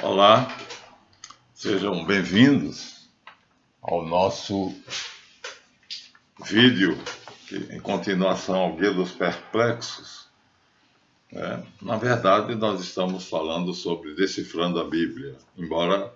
Olá, sejam bem-vindos ao nosso vídeo em continuação ao Guia dos Perplexos. Na verdade, nós estamos falando sobre Decifrando a Bíblia, embora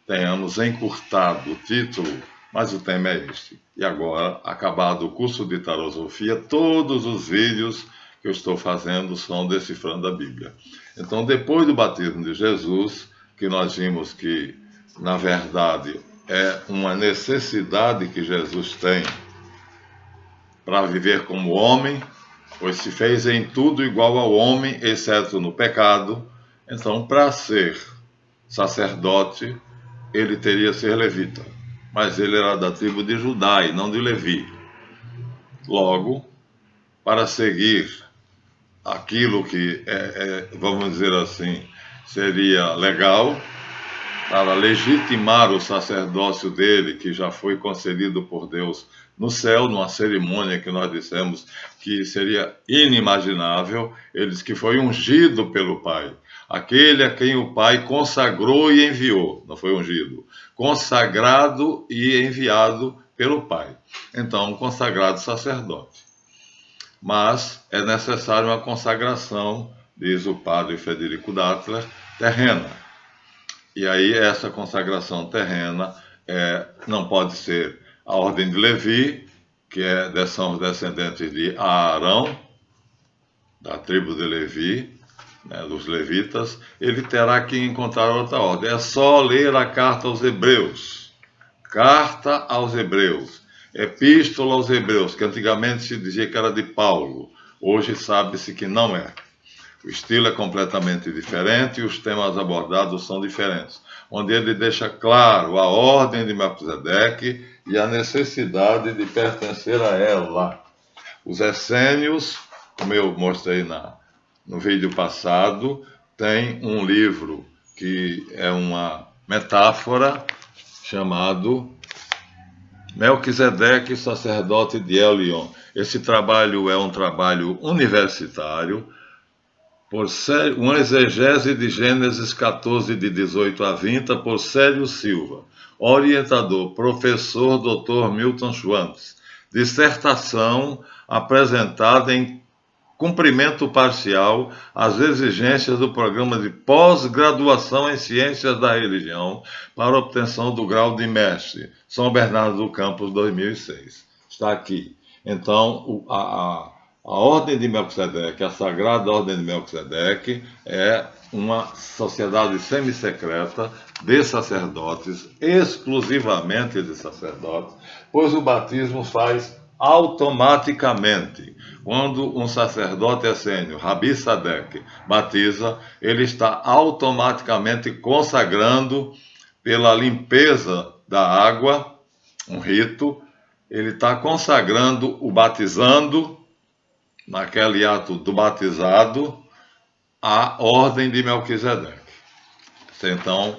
tenhamos encurtado o título, mas o tema é este. E agora, acabado o curso de Tarosofia, todos os vídeos que eu estou fazendo são Decifrando a Bíblia. Então, depois do batismo de Jesus, que nós vimos que, na verdade, é uma necessidade que Jesus tem para viver como homem, pois se fez em tudo igual ao homem, exceto no pecado. Então, para ser sacerdote, ele teria que ser levita, mas ele era da tribo de Judá e não de Levi. Logo, para seguir aquilo que vamos dizer assim, seria legal, para legitimar o sacerdócio dele, que já foi concedido por Deus no céu, numa cerimônia que nós dissemos que seria inimaginável. Ele diz que foi ungido pelo Pai, aquele a quem o Pai consagrou e enviou, não foi ungido, consagrado e enviado pelo Pai. Então, consagrado sacerdote. Mas é necessário uma consagração, diz o padre Frederico Dattler, terrena. E aí essa consagração terrena não pode ser a ordem de Levi, que são os descendentes de Arão, da tribo de Levi, dos levitas. Ele terá que encontrar outra ordem. É só ler a carta aos Hebreus. Carta aos Hebreus. Epístola aos Hebreus, que antigamente se dizia que era de Paulo. Hoje sabe-se que não é. O estilo é completamente diferente e os temas abordados são diferentes, onde ele deixa claro a ordem de Melquisedeque e a necessidade de pertencer a ela. Os essênios, como eu mostrei no vídeo passado, tem um livro que é uma metáfora chamado Melquisedeque, sacerdote de Elion. Esse trabalho é um trabalho universitário, por uma exegese de Gênesis 14, de 18 a 20, por Célio Silva. Orientador, professor Dr. Milton Schwantz. Dissertação apresentada em cumprimento parcial às exigências do programa de pós-graduação em Ciências da Religião para obtenção do grau de mestre. São Bernardo do Campos, 2006. Está aqui. Então, a Ordem de Melquisedeque, a Sagrada Ordem de Melquisedeque, é uma sociedade semissecreta de sacerdotes, exclusivamente de sacerdotes, pois o batismo faz automaticamente. Quando um sacerdote essênio, Rabi Sadek, batiza, ele está automaticamente consagrando pela limpeza da água, um rito, ele está consagrando o batizando, naquele ato do batizado, a ordem de Melquisedeque. Então,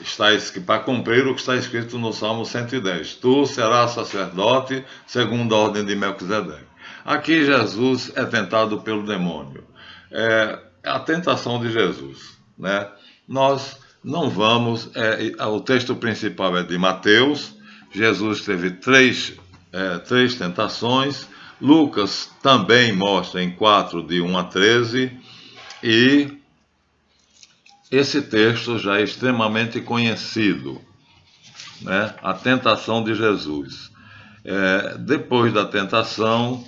está escrito, para cumprir o que está escrito no Salmo 110. Tu serás sacerdote segundo a ordem de Melquisedeque. Aqui Jesus é tentado pelo demônio. É a tentação de Jesus, Nós não vamos... o texto principal é de Mateus. Jesus teve três tentações. Lucas também mostra em 4, de 1 a 13, e esse texto já é extremamente conhecido, a tentação de Jesus. Depois da tentação,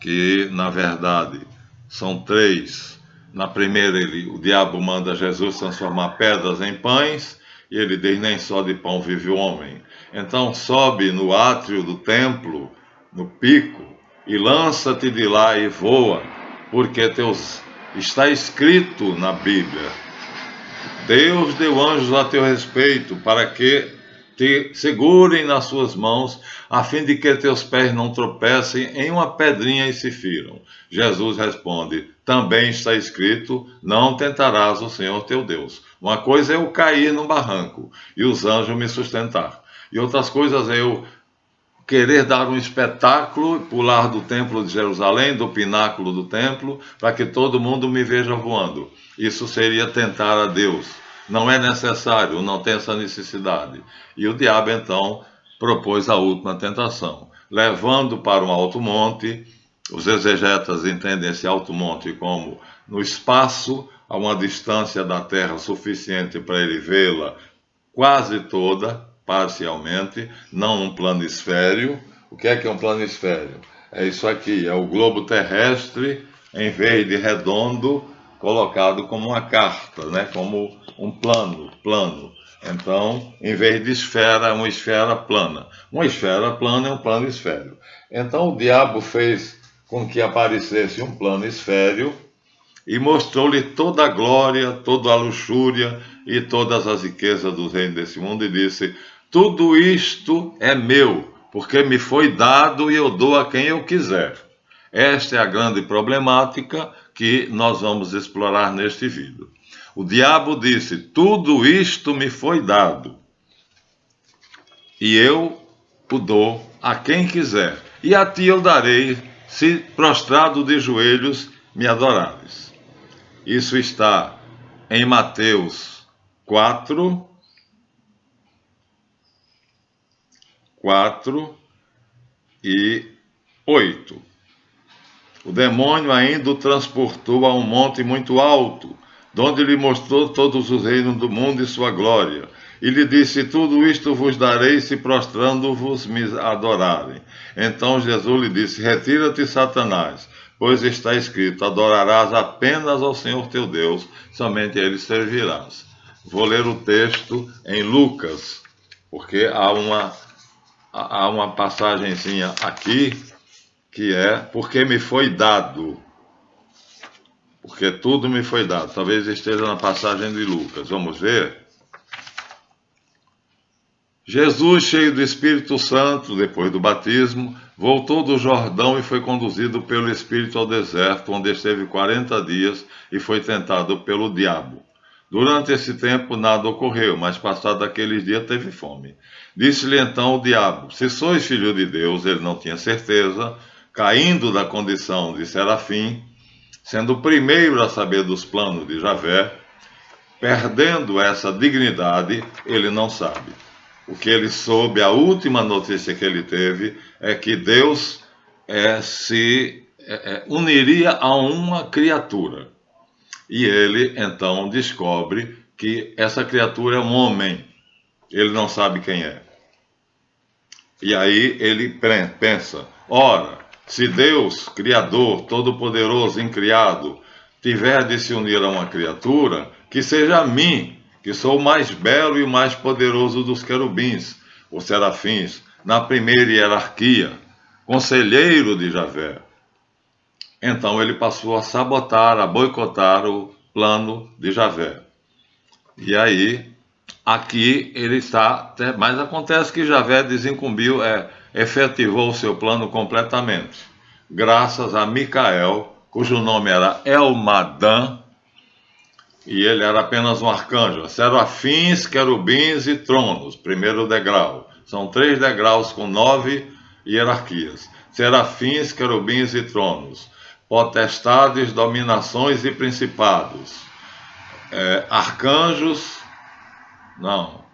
que na verdade são três, na primeira o diabo manda Jesus transformar pedras em pães, e ele diz: nem só de pão vive o homem. Então sobe no átrio do templo, no pico, e lança-te de lá e voa, porque está escrito na Bíblia: Deus deu anjos a teu respeito, para que te segurem nas suas mãos, a fim de que teus pés não tropecem em uma pedrinha e se firam. Jesus responde: também está escrito: não tentarás o Senhor teu Deus. Uma coisa é eu cair num barranco e os anjos me sustentar, e outras coisas é eu querer dar um espetáculo, pular do templo de Jerusalém, do pináculo do templo, para que todo mundo me veja voando. Isso seria tentar a Deus. não é necessário, não tem essa necessidade. E o diabo, então, propôs a última tentação, levando para um alto monte. Os exegetas entendem esse alto monte como no espaço, a uma distância da Terra suficiente para ele vê-la quase toda, parcialmente, não um planisfério. O que é um planisfério? É isso aqui, é o globo terrestre, em vez de redondo, colocado como uma carta, né? Como um plano. Então, em vez de esfera, é uma esfera plana. Uma esfera plana é um planisfério. Então, o diabo fez com que aparecesse um planisfério e mostrou-lhe toda a glória, toda a luxúria e todas as riquezas do reino desse mundo, e disse: tudo isto é meu, porque me foi dado e eu dou a quem eu quiser. Esta é a grande problemática que nós vamos explorar neste vídeo. O diabo disse: tudo isto me foi dado e eu o dou a quem quiser, e a ti eu darei, se prostrado de joelhos me adorares. Isso está em Mateus 4 e 8. O demônio ainda o transportou a um monte muito alto, donde lhe mostrou todos os reinos do mundo e sua glória. E lhe disse: tudo isto vos darei, se prostrando-vos me adorarem. Então Jesus lhe disse: retira-te, Satanás, pois está escrito: adorarás apenas ao Senhor teu Deus, somente a ele servirás. Vou ler o texto em Lucas, porque há uma passagenzinha aqui que é: porque me foi dado. Porque tudo me foi dado. Talvez esteja na passagem de Lucas. Vamos ver? Jesus, cheio do Espírito Santo, depois do batismo, voltou do Jordão e foi conduzido pelo Espírito ao deserto, onde esteve 40 dias e foi tentado pelo diabo. Durante esse tempo nada ocorreu, mas passado aqueles dias teve fome. Disse-lhe então o diabo: se sois filho de Deus, ele não tinha certeza, caindo da condição de serafim, sendo o primeiro a saber dos planos de Javé, perdendo essa dignidade, ele não sabe. O que ele soube, a última notícia que ele teve, é que Deus se uniria a uma criatura. E ele, então, descobre que essa criatura é um homem. Ele não sabe quem é. E aí ele pensa: ora, se Deus, Criador, Todo-Poderoso, Incriado, tiver de se unir a uma criatura, que seja a mim, que sou o mais belo e o mais poderoso dos querubins, os serafins, na primeira hierarquia, conselheiro de Javé. Então ele passou a sabotar, a boicotar o plano de Javé. E aí, aqui ele está, mas acontece que Javé desincumbiu, efetivou o seu plano completamente, graças a Micael, cujo nome era Elmadã, e ele era apenas um arcanjo. Serafins, querubins e tronos, primeiro degrau. São 3 degraus com 9 hierarquias. Serafins, querubins e tronos. Potestades, dominações e principados. Arcanjos, não,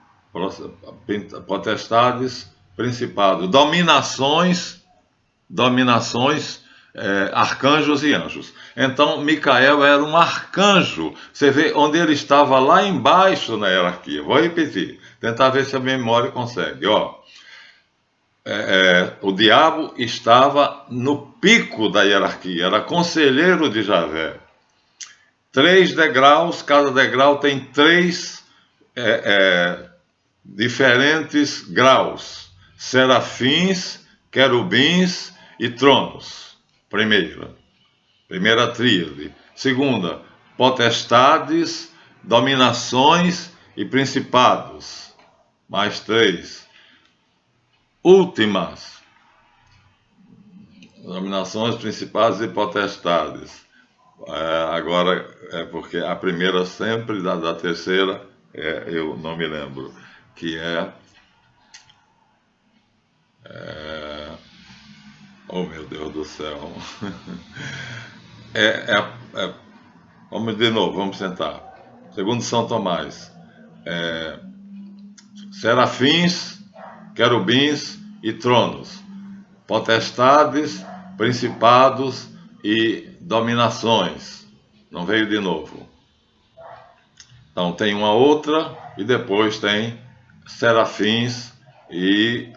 potestades, principados. Dominações, arcanjos e anjos. Então, Micael era um arcanjo. Você vê onde ele estava lá embaixo na hierarquia. Vou repetir, tentar ver se a memória consegue. O diabo estava no pico da hierarquia, era conselheiro de Javé. 3 degraus, cada degrau tem 3 diferentes graus. Serafins, querubins e tronos. Primeira tríade. Segunda, potestades, dominações e principados. Mais 3. Últimas, dominações, principados e potestades. Agora, porque a primeira sempre, da terceira, eu não me lembro, que oh meu Deus do céu. Vamos de novo, vamos sentar. Segundo São Tomás, serafins, querubins e tronos, potestades, principados e dominações. Não veio de novo. Então tem uma outra e depois tem serafins e,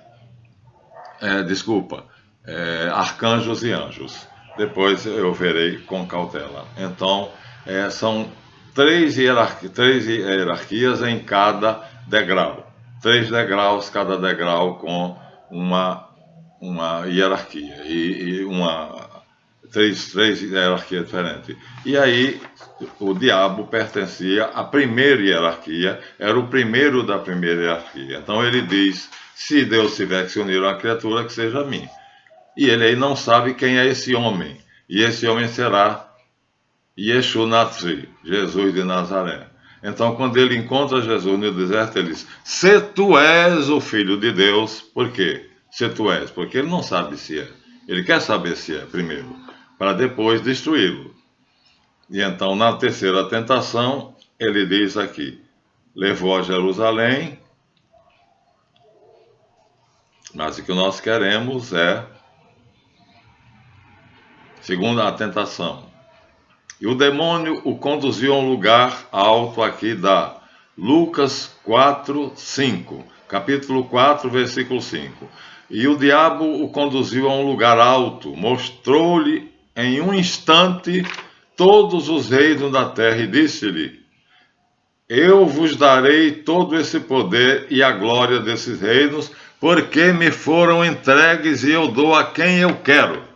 arcanjos e anjos. Depois eu verei com cautela. Então são três hierarquias em cada degrau. 3 degraus, cada degrau com uma hierarquia e três hierarquias diferentes. E aí o diabo pertencia à primeira hierarquia, era o primeiro da primeira hierarquia. Então ele diz: se Deus tiver que se unir a uma criatura, que seja a mim. E ele aí não sabe quem é esse homem. E esse homem será Yeshua Natri, Jesus de Nazaré. Então, quando ele encontra Jesus no deserto, ele diz: se tu és o Filho de Deus. Por quê? Se tu és. Porque ele não sabe se é. Ele quer saber se é primeiro, para depois destruí-lo. E então, na terceira tentação, ele diz aqui: levou a Jerusalém, mas o que nós queremos é, segundo a tentação, e o demônio o conduziu a um lugar alto, aqui dá Lucas 4, 5, capítulo 4, versículo 5. E o diabo o conduziu a um lugar alto, mostrou-lhe em um instante todos os reinos da terra e disse-lhe: eu vos darei todo esse poder e a glória desses reinos, porque me foram entregues e eu dou a quem eu quero.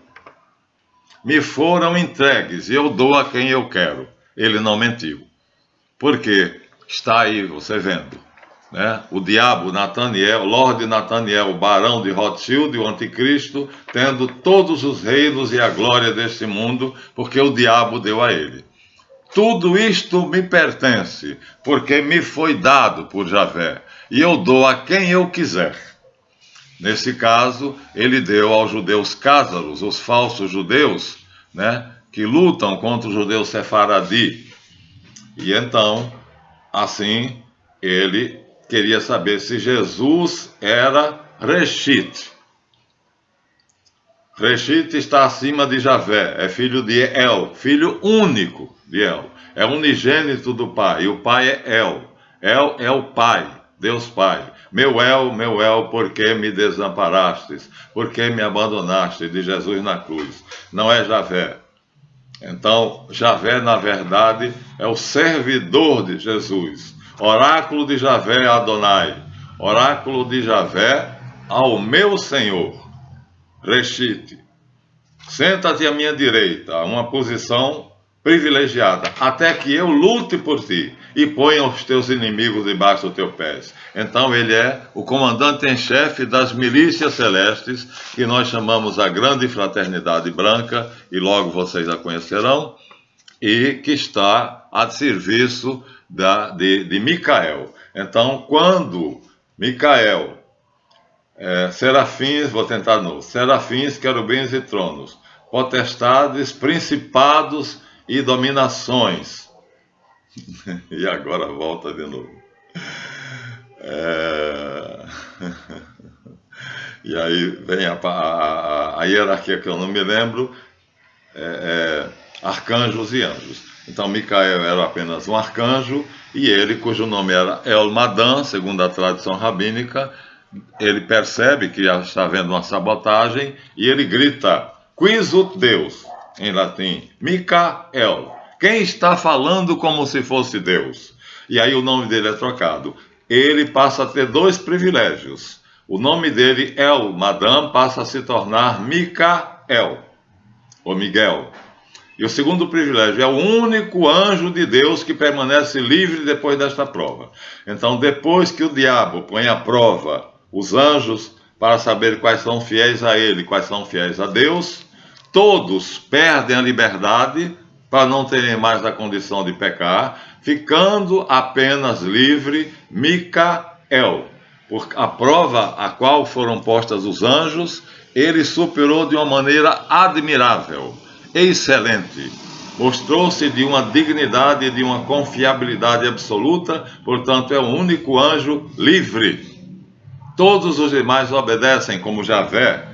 Me foram entregues e eu dou a quem eu quero. Ele não mentiu. Porque está aí, você vendo, né? O diabo, Nataniel, Lord Nataniel, o barão de Rothschild, o anticristo, tendo todos os reinos e a glória deste mundo, porque o diabo deu a ele. Tudo isto me pertence, porque me foi dado por Javé, e eu dou a quem eu quiser. Nesse caso, ele deu aos judeus cázaros, os falsos judeus, né, que lutam contra os judeus sefaradi. E então, assim, ele queria saber se Jesus era Reshit. Reshit está acima de Javé, é filho de El, filho único de El. É unigênito do Pai, e o Pai é El. El é o Pai, Deus Pai. Meu El, por que me desamparastes? Por que me abandonaste? De Jesus na cruz. Não é Javé. Então, Javé, na verdade, é o servidor de Jesus. Oráculo de Javé Adonai. Oráculo de Javé ao meu Senhor. Reshit. Senta-te à minha direita, uma posição privilegiada, até que eu lute por ti e ponha os teus inimigos debaixo dos teus pés. Então ele é o comandante em chefe das milícias celestes, que nós chamamos a Grande Fraternidade Branca, e logo vocês a conhecerão, e que está a serviço de Micael. Então, quando Micael, serafins, vou tentar de novo, serafins, querubins e tronos, potestades, principados e dominações. E agora volta de novo. E aí vem a hierarquia que eu não me lembro, arcanjos e anjos. Então Micael era apenas um arcanjo, e ele, cujo nome era El-Madam, segundo a tradição rabínica, ele percebe que está havendo uma sabotagem, e ele grita: Quis ut Deus, em latim, Micael. Quem está falando como se fosse Deus? E aí o nome dele é trocado. Ele passa a ter 2 privilégios. O nome dele, El-Madam, passa a se tornar Micael, ou Miguel. E o segundo privilégio é o único anjo de Deus que permanece livre depois desta prova. Então, depois que o diabo põe à prova os anjos para saber quais são fiéis a ele, quais são fiéis a Deus, todos perdem a liberdade para não terem mais a condição de pecar, ficando apenas livre Micael. Por a prova a qual foram postas os anjos, ele superou de uma maneira admirável, excelente. Mostrou-se de uma dignidade e de uma confiabilidade absoluta, portanto é o único anjo livre. Todos os demais obedecem, como Javé,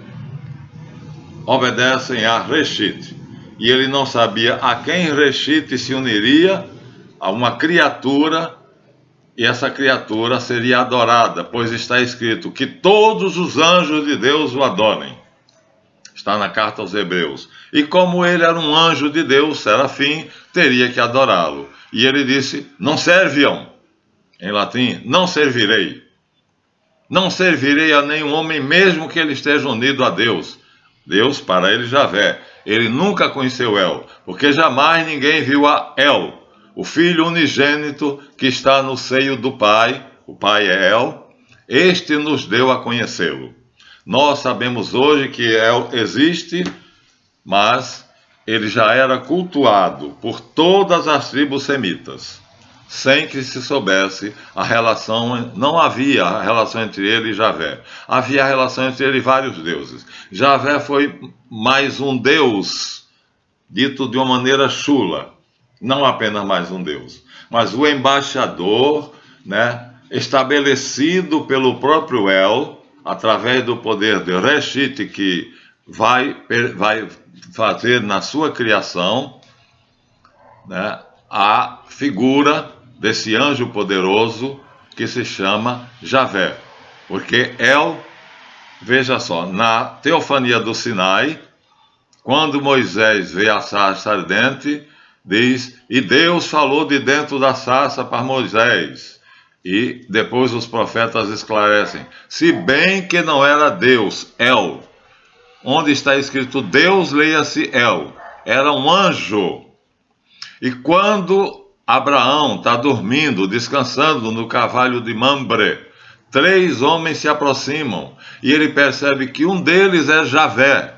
obedecem a Reshit. E ele não sabia a quem Reshit se uniria, a uma criatura, e essa criatura seria adorada, pois está escrito que todos os anjos de Deus o adorem. Está na carta aos Hebreus. E como ele era um anjo de Deus, serafim, teria que adorá-lo. E ele disse, não serviam, em latim, não servirei. Não servirei a nenhum homem, mesmo que ele esteja unido a Deus. Deus, para ele, Javé. Ele nunca conheceu El, porque jamais ninguém viu a El, o Filho unigênito que está no seio do Pai. O Pai é El. Este nos deu a conhecê-lo. Nós sabemos hoje que El existe, mas ele já era cultuado por todas as tribos semitas, sem que se soubesse a relação. Não havia a relação entre ele e Javé. Havia a relação entre ele e vários deuses. Javé foi mais um deus, dito de uma maneira chula, não apenas mais um deus, mas o embaixador, né, estabelecido pelo próprio El, através do poder de Reshit, que vai fazer na sua criação, né, a figura desse anjo poderoso que se chama Javé. Porque El, veja só, na teofania do Sinai, quando Moisés vê a sarça ardente, diz, e Deus falou de dentro da sarça para Moisés. E depois os profetas esclarecem, se bem que não era Deus, El. Onde está escrito Deus, leia-se El. Era um anjo. E quando Abraão está dormindo, descansando no cavalo de Mamre, 3 homens se aproximam e ele percebe que um deles é Javé.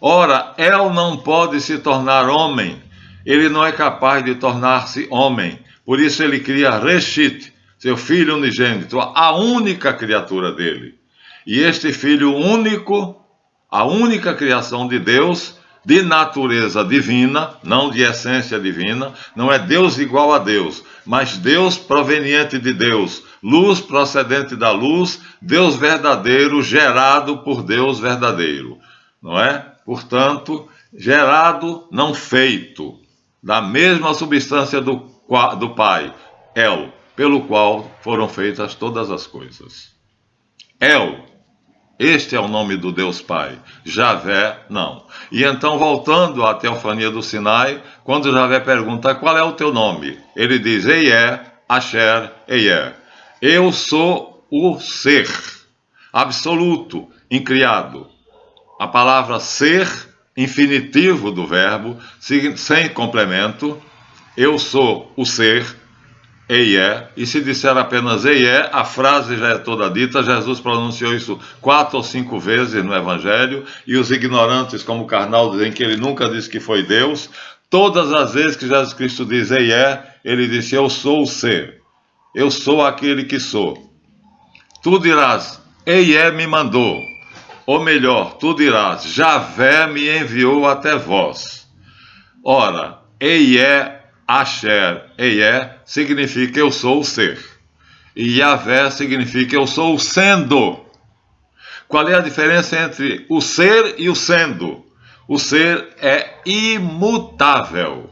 Ora, El não pode se tornar homem, ele não é capaz de tornar-se homem. Por isso ele cria Reshit, seu filho unigênito, a única criatura dele. E este filho único, a única criação de Deus, de natureza divina, não de essência divina, não é Deus igual a Deus, mas Deus proveniente de Deus, luz procedente da luz, Deus verdadeiro, gerado por Deus verdadeiro, não é? Portanto, gerado, não feito, da mesma substância do Pai, El, pelo qual foram feitas todas as coisas. El, este é o nome do Deus Pai. Javé, não. E então, voltando à teofania do Sinai, quando Javé pergunta, qual é o teu nome? Ele diz, Eié, Asher, Eié. Eu sou o ser, absoluto, incriado. A palavra ser, infinitivo do verbo, sem complemento, eu sou o ser, Eié, e se disser apenas Eié, a frase já é toda dita. Jesus pronunciou isso 4 ou 5 vezes no Evangelho, e os ignorantes, como Karnal, dizem que ele nunca disse que foi Deus. Todas as vezes que Jesus Cristo diz Eié, ele disse, eu sou o ser, eu sou aquele que sou. Tu dirás, Eié me mandou, ou melhor, tu dirás, Javé me enviou até vós. Ora, Eié, Asher, Eié, significa eu sou o ser. E Javé significa eu sou o sendo. Qual é a diferença entre o ser e o sendo? O ser é imutável,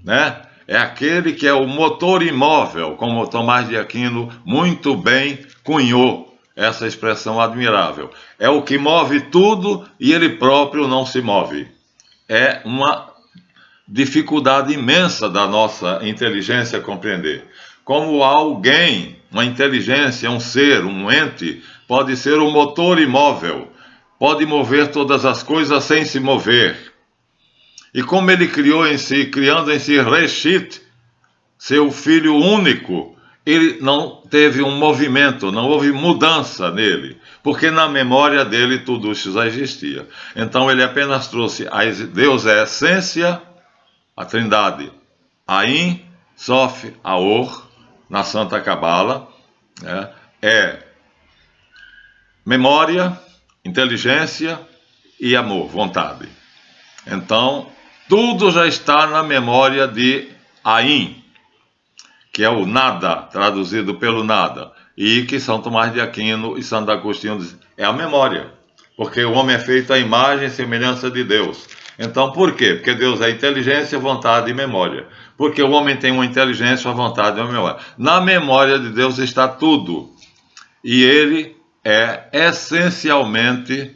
né? É aquele que é o motor imóvel, como Tomás de Aquino muito bem cunhou essa expressão admirável. É o que move tudo e ele próprio não se move. É uma dificuldade imensa da nossa inteligência compreender. Como alguém, uma inteligência, um ser, um ente, pode ser um motor imóvel, pode mover todas as coisas sem se mover. E como ele criou em si, criando em si Reshit, seu filho único, ele não teve um movimento, não houve mudança nele, porque na memória dele tudo isso já existia. Então ele apenas trouxe, Deus é a essência, a Trindade, Ain, Sof, Aor, na Santa Cabala, né, é memória, inteligência e amor, vontade. Então, Tudo já está na memória de Ain, que é o nada, traduzido pelo nada, e que São Tomás de Aquino e Santo Agostinho dizem, é a memória, porque o homem é feito à imagem e semelhança de Deus. Então, por quê? Porque Deus é inteligência, vontade e memória. Porque o homem tem uma inteligência, uma vontade e uma memória. Na memória de Deus está tudo. E ele é essencialmente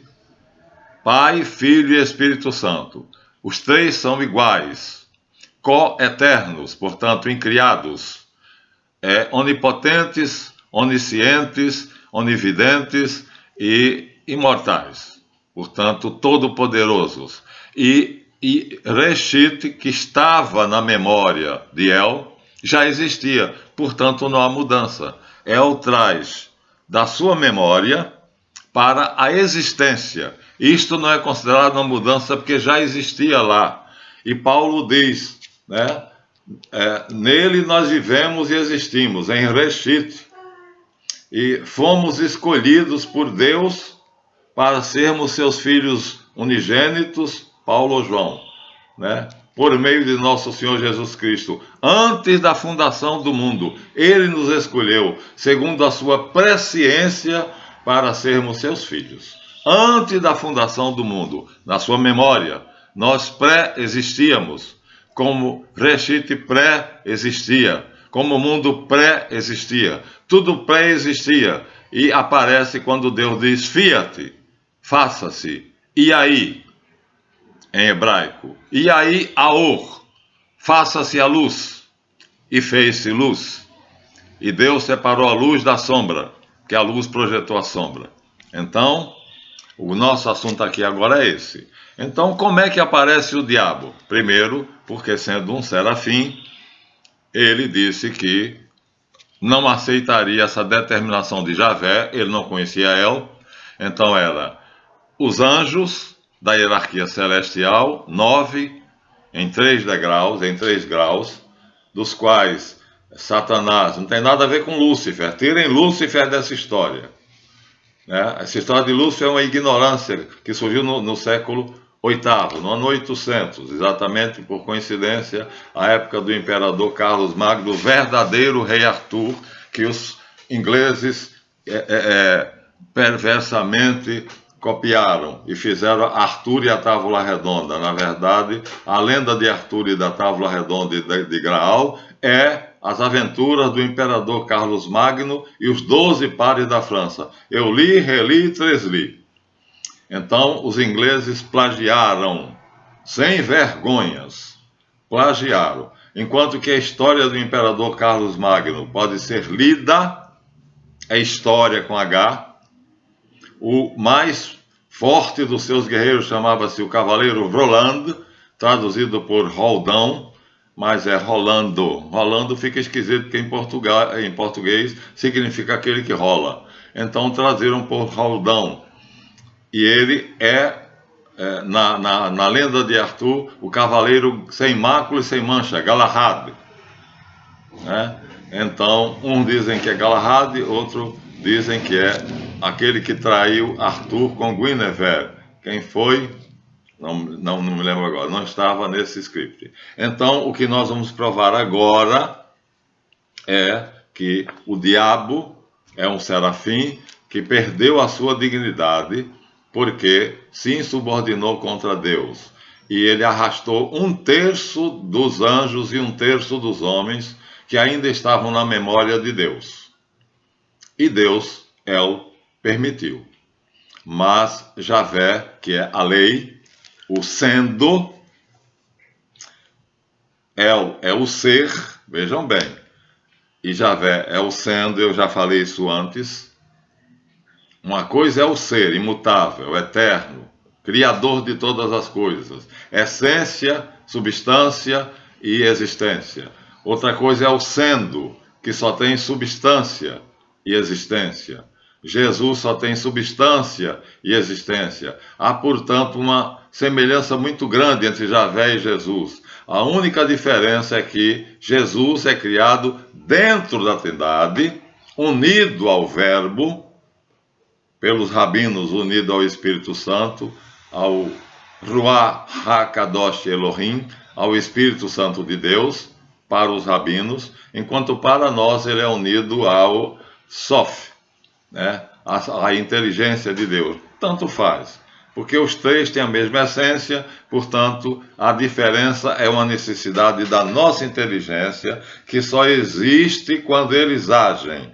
Pai, Filho e Espírito Santo. Os três são iguais, co-eternos, portanto, incriados, onipotentes, oniscientes, onividentes e imortais, portanto, todo-poderosos. E Reshit, que estava na memória de El, já existia, portanto, não há mudança. El traz da sua memória para a existência. Isto não é considerado uma mudança porque já existia lá. E Paulo diz, né? Nele nós vivemos e existimos, em Reshit, e fomos escolhidos por Deus para sermos seus filhos unigênitos, Paulo ou João, né? Por meio de nosso Senhor Jesus Cristo, antes da fundação do mundo, ele nos escolheu, segundo a sua presciência, para sermos seus filhos. Antes da fundação do mundo, na sua memória, nós pré-existíamos, como Reshit pré-existia, como o mundo pré-existia, tudo pré-existia, e aparece quando Deus diz fiat, faça-se, e aí, em hebraico, e aí aor, faça-se a luz, e fez-se luz, e Deus separou a luz da sombra, que a luz projetou a sombra. Então, o nosso assunto aqui agora é esse. Então, como é que aparece o diabo? Primeiro, porque sendo um serafim, ele disse que não aceitaria essa determinação de Javé, ele não conhecia El, então era os anjos da hierarquia celestial, 9, em 3 degraus, em 3 graus, dos quais Satanás não tem nada a ver com Lúcifer, tirem Lúcifer dessa história. Essa história de Lúcifer é uma ignorância que surgiu no século VIII, no ano 800, exatamente por coincidência, a época do imperador Carlos Magno, o verdadeiro rei Arthur, que os ingleses perversamente copiaram e fizeram Arthur e a Távola Redonda. Na verdade, a lenda de Arthur e da Távola Redonda e de Graal é as aventuras do imperador Carlos Magno e os 12 pares da França. Eu li, reli e tresli. Então, os ingleses plagiaram, sem vergonhas, plagiaram. Enquanto que a história do imperador Carlos Magno pode ser lida, é história com H. O mais forte dos seus guerreiros chamava-se o Cavaleiro Roland, traduzido por Roldão, mas é Rolando. Rolando fica esquisito porque em português significa aquele que rola. Então traduziram por Roldão. E ele na lenda de Arthur, o cavaleiro sem mácula e sem mancha, Galahad. Né? Então, uns dizem que é Galahad, outros dizem que é aquele que traiu Arthur com Guinevere. Quem foi? Não me lembro agora, não estava nesse script. Então, o que nós vamos provar agora é que o diabo é um serafim que perdeu a sua dignidade porque se insubordinou contra Deus. E ele arrastou 1/3 dos anjos e 1/3 dos homens que ainda estavam na memória de Deus. E Deus, El, permitiu. Mas Javé, que é a lei, o sendo, El é o ser, vejam bem, e Javé é o sendo, eu já falei isso antes. Uma coisa é o ser, imutável, eterno, criador de todas as coisas, essência, substância e existência. Outra coisa é o sendo, que só tem substância e existência. Jesus só tem substância e existência. Há, portanto, uma semelhança muito grande entre Javé e Jesus. A única diferença é que Jesus é criado dentro da Trindade, unido ao Verbo, pelos rabinos, unido ao Espírito Santo, ao Ruach HaKadosh Elohim, ao Espírito Santo de Deus, para os rabinos, enquanto para nós ele é unido ao Sof, né? A inteligência de Deus. Tanto faz, porque os três têm a mesma essência, portanto, a diferença é uma necessidade da nossa inteligência, que só existe quando eles agem.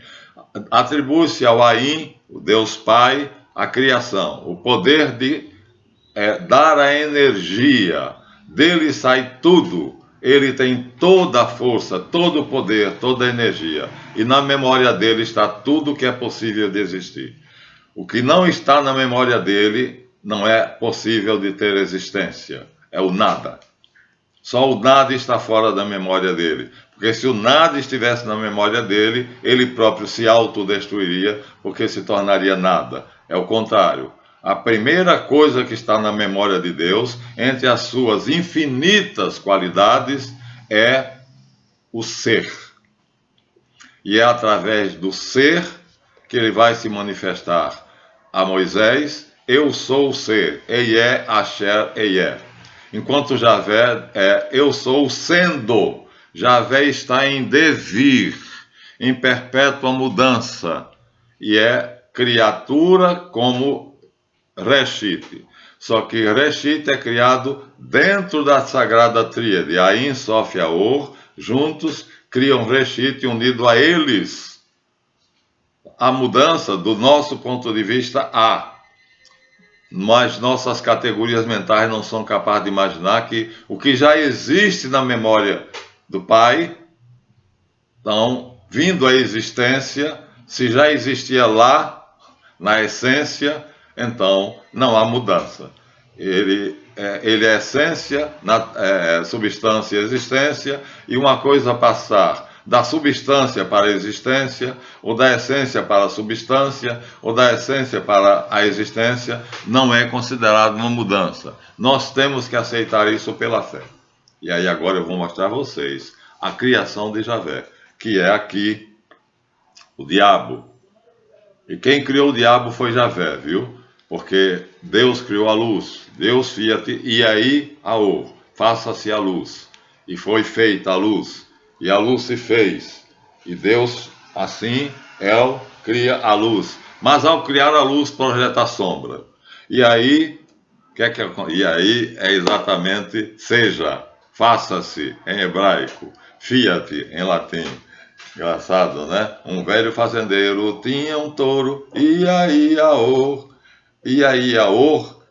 Atribui-se ao Aim, o Deus Pai, a criação, o poder de dar a energia, dele sai tudo, ele tem toda a força, todo o poder, toda a energia, e na memória dele está tudo que é possível de existir. O que não está na memória dele não é possível de ter existência, é o nada. Só o nada está fora da memória dele, porque se o nada estivesse na memória dele, ele próprio se autodestruiria, porque se tornaria nada. É o contrário. A primeira coisa que está na memória de Deus, entre as suas infinitas qualidades, é o ser. E é através do ser que ele vai se manifestar a Moisés. Eu sou o ser, Eié, Asher, Eié. Enquanto Javé eu sou o sendo. Javé está em devir, em perpétua mudança. E é criatura como Reshit. Só que Reshit é criado dentro da Sagrada Tríade. Ain, Sof e Aor, juntos, criam Reshit unido a eles. A mudança, do nosso ponto de vista, há. Mas nossas categorias mentais não são capazes de imaginar que o que já existe na memória do Pai, então, vindo à existência, se já existia lá, na essência, então não há mudança. Ele é essência, substância e existência, e uma coisa passar da substância para a existência, ou da essência para a substância, ou da essência para a existência, não é considerado uma mudança. Nós temos que aceitar isso pela fé. E aí agora eu vou mostrar a vocês a criação de Javé, que é aqui o diabo. E quem criou o diabo foi Javé, viu? Porque Deus criou a luz, Deus fiat, e aí Aor, faça-se a luz. E foi feita a luz, e a luz se fez. E Deus, assim, El cria a luz. Mas ao criar a luz, projeta a sombra. E aí, é exatamente seja, faça-se em hebraico, fiat em latim. Engraçado, né? Um velho fazendeiro tinha um touro, e aí Aor,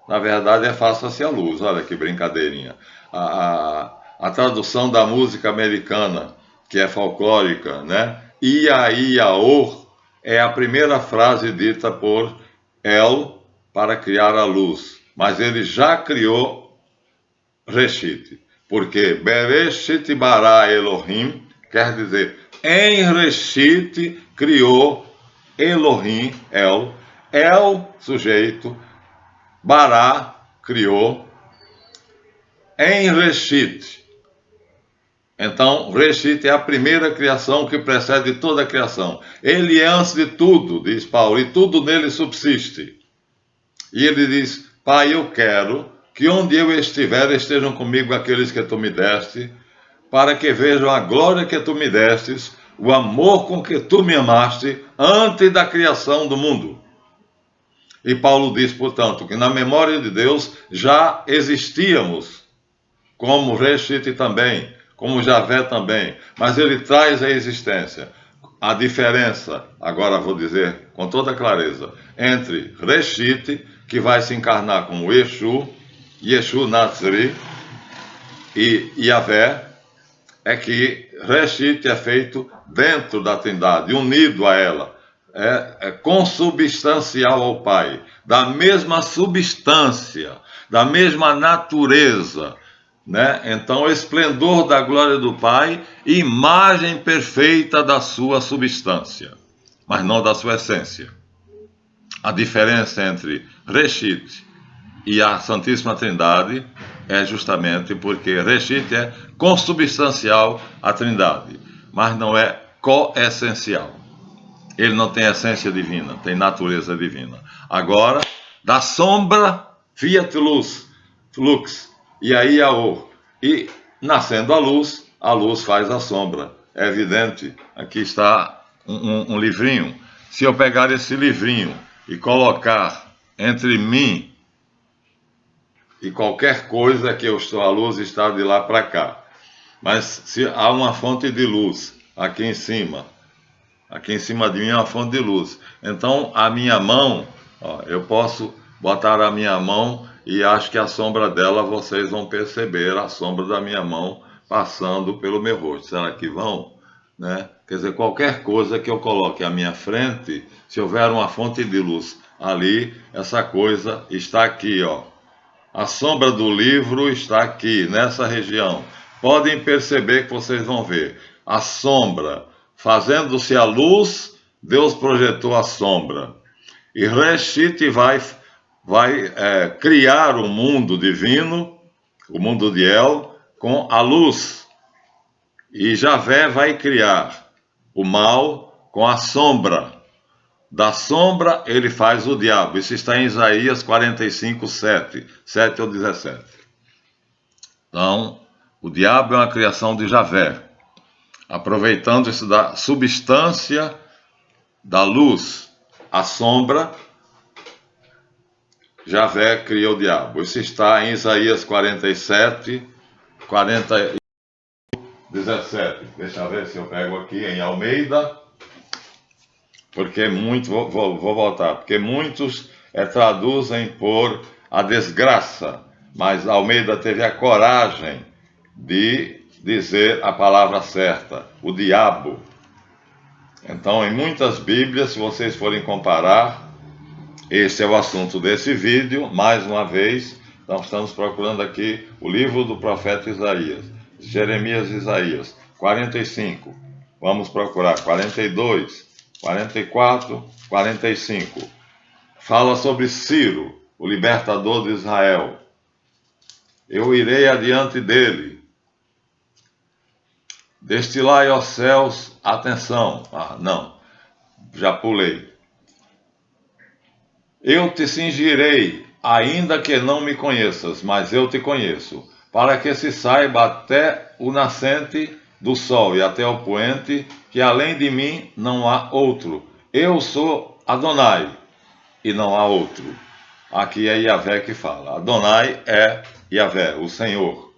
na verdade é faça-se a luz. Olha que brincadeirinha. A tradução da música americana, que é folclórica, né? E aí Aor é a primeira frase dita por El para criar a luz. Mas ele já criou Reshit, porque Bereshit bara Elohim quer dizer, em Reshit criou Elohim, El, sujeito, Bará, criou, em Reshit. Então, Reshit é a primeira criação que precede toda a criação. Ele é antes de tudo, diz Paulo, e tudo nele subsiste. E ele diz, Pai, eu quero que onde eu estiver, estejam comigo aqueles que tu me deste, para que vejam a glória que tu me destes, o amor com que tu me amaste antes da criação do mundo. E Paulo diz, portanto, que na memória de Deus já existíamos, como Reshit também, como Javé também, mas ele traz a existência. A diferença, agora vou dizer com toda clareza, entre Reshit, que vai se encarnar como Yeshu Nazri, e Yahvé, é que Reshit é feito dentro da Trindade, unido a ela, é consubstancial ao Pai, da mesma substância, da mesma natureza, né? Então, o esplendor da glória do Pai, imagem perfeita da sua substância, mas não da sua essência. A diferença entre Reshit e a Santíssima Trindade é justamente porque Reshit é consubstancial à Trindade, mas não é coessencial. Ele não tem essência divina, tem natureza divina. Agora, da sombra, fiat luz. lux, e aí Yaor. E nascendo a luz faz a sombra. É evidente, aqui está um livrinho. Se eu pegar esse livrinho e colocar entre mim e qualquer coisa que eu estou, a luz está de lá para cá. Mas se há uma fonte de luz aqui em cima de mim é uma fonte de luz. Então a minha mão, ó, eu posso botar a minha mão e acho que a sombra dela vocês vão perceber, a sombra da minha mão passando pelo meu rosto. Será que vão? Né? Quer dizer, qualquer coisa que eu coloque à minha frente, se houver uma fonte de luz ali, essa coisa está aqui, ó. A sombra do livro está aqui, nessa região. Podem perceber que vocês vão ver. A sombra, fazendo-se a luz, Deus projetou a sombra. E Reshit vai criar o mundo divino, o mundo de El, com a luz. E Javé vai criar o mal com a sombra. Da sombra ele faz o diabo. Isso está em Isaías 45, 7 ou 17. Então, o diabo é uma criação de Javé. Aproveitando-se da substância da luz, a sombra, Javé cria o diabo. Isso está em Isaías 47, 17. Deixa eu ver se eu pego aqui em Almeida. Porque vou voltar, porque muitos traduzem por a desgraça, mas Almeida teve a coragem de dizer a palavra certa, o diabo. Então, em muitas Bíblias, se vocês forem comparar, esse é o assunto desse vídeo, mais uma vez, nós estamos procurando aqui o livro do profeta Isaías, Jeremias e Isaías, 45, vamos procurar 42, 44, 45. Fala sobre Ciro, o libertador de Israel. Eu irei adiante dele. Destilai aos céus, atenção. Não, já pulei. Eu te cingirei, ainda que não me conheças, mas eu te conheço, para que se saiba até o nascente do sol e até o poente, que além de mim não há outro. Eu sou Adonai, e não há outro. Aqui é Yahvé que fala. Adonai é Yahvé, o Senhor.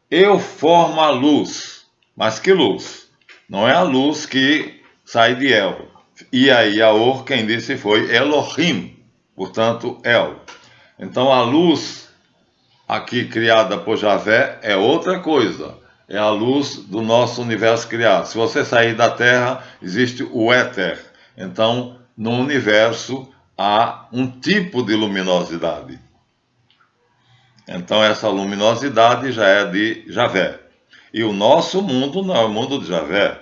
Eu formo a luz. Mas que luz? Não é a luz que sai de El. E aí, Yaor, quem disse foi Elohim, portanto, El. Então, a luz aqui criada por Javé é outra coisa. É a luz do nosso universo criado. Se você sair da Terra, existe o éter. Então, no universo há um tipo de luminosidade. Então, essa luminosidade já é de Javé. E o nosso mundo não é o mundo de Javé.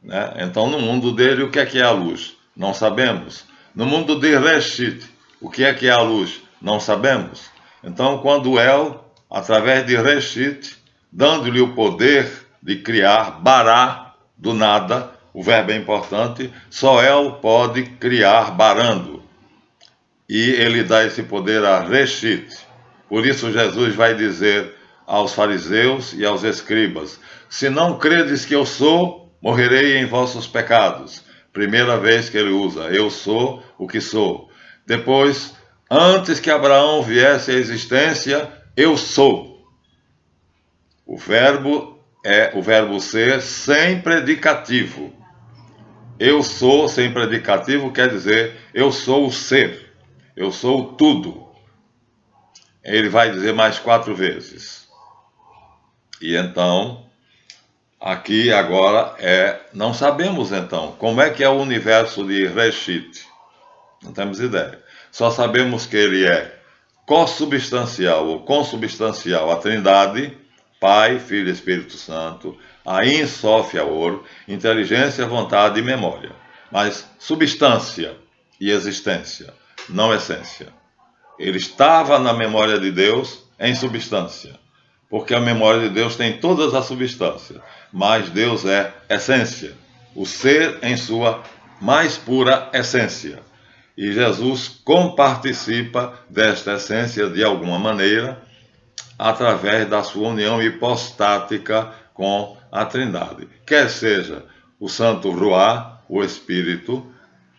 Né? Então, no mundo dele, o que é a luz? Não sabemos. No mundo de Reshit, o que é a luz? Não sabemos. Então, quando El, através de Reshit, dando-lhe o poder de criar, bará, do nada, o verbo é importante, só El pode criar barando. E ele dá esse poder a Reshit. Por isso Jesus vai dizer aos fariseus e aos escribas: se não credes que eu sou, morrerei em vossos pecados. Primeira vez que ele usa, eu sou o que sou. Depois, antes que Abraão viesse à existência, eu sou. O verbo é o verbo ser sem predicativo. Eu sou sem predicativo quer dizer eu sou o ser. Eu sou o tudo. Ele vai dizer mais 4 vezes. E então, aqui agora não sabemos então, como é que é o universo de Reshit. Não temos ideia. Só sabemos que ele é cossubstancial ou consubstancial à Trindade, Pai, Filho e Espírito Santo, a Ein Sof Yaor, inteligência, vontade e memória. Mas substância e existência, não essência. Ele estava na memória de Deus em substância, porque a memória de Deus tem todas as substâncias, mas Deus é essência, o ser em sua mais pura essência. E Jesus comparticipa desta essência de alguma maneira, através da sua união hipostática com a Trindade. Quer seja o Santo Ruá, o Espírito,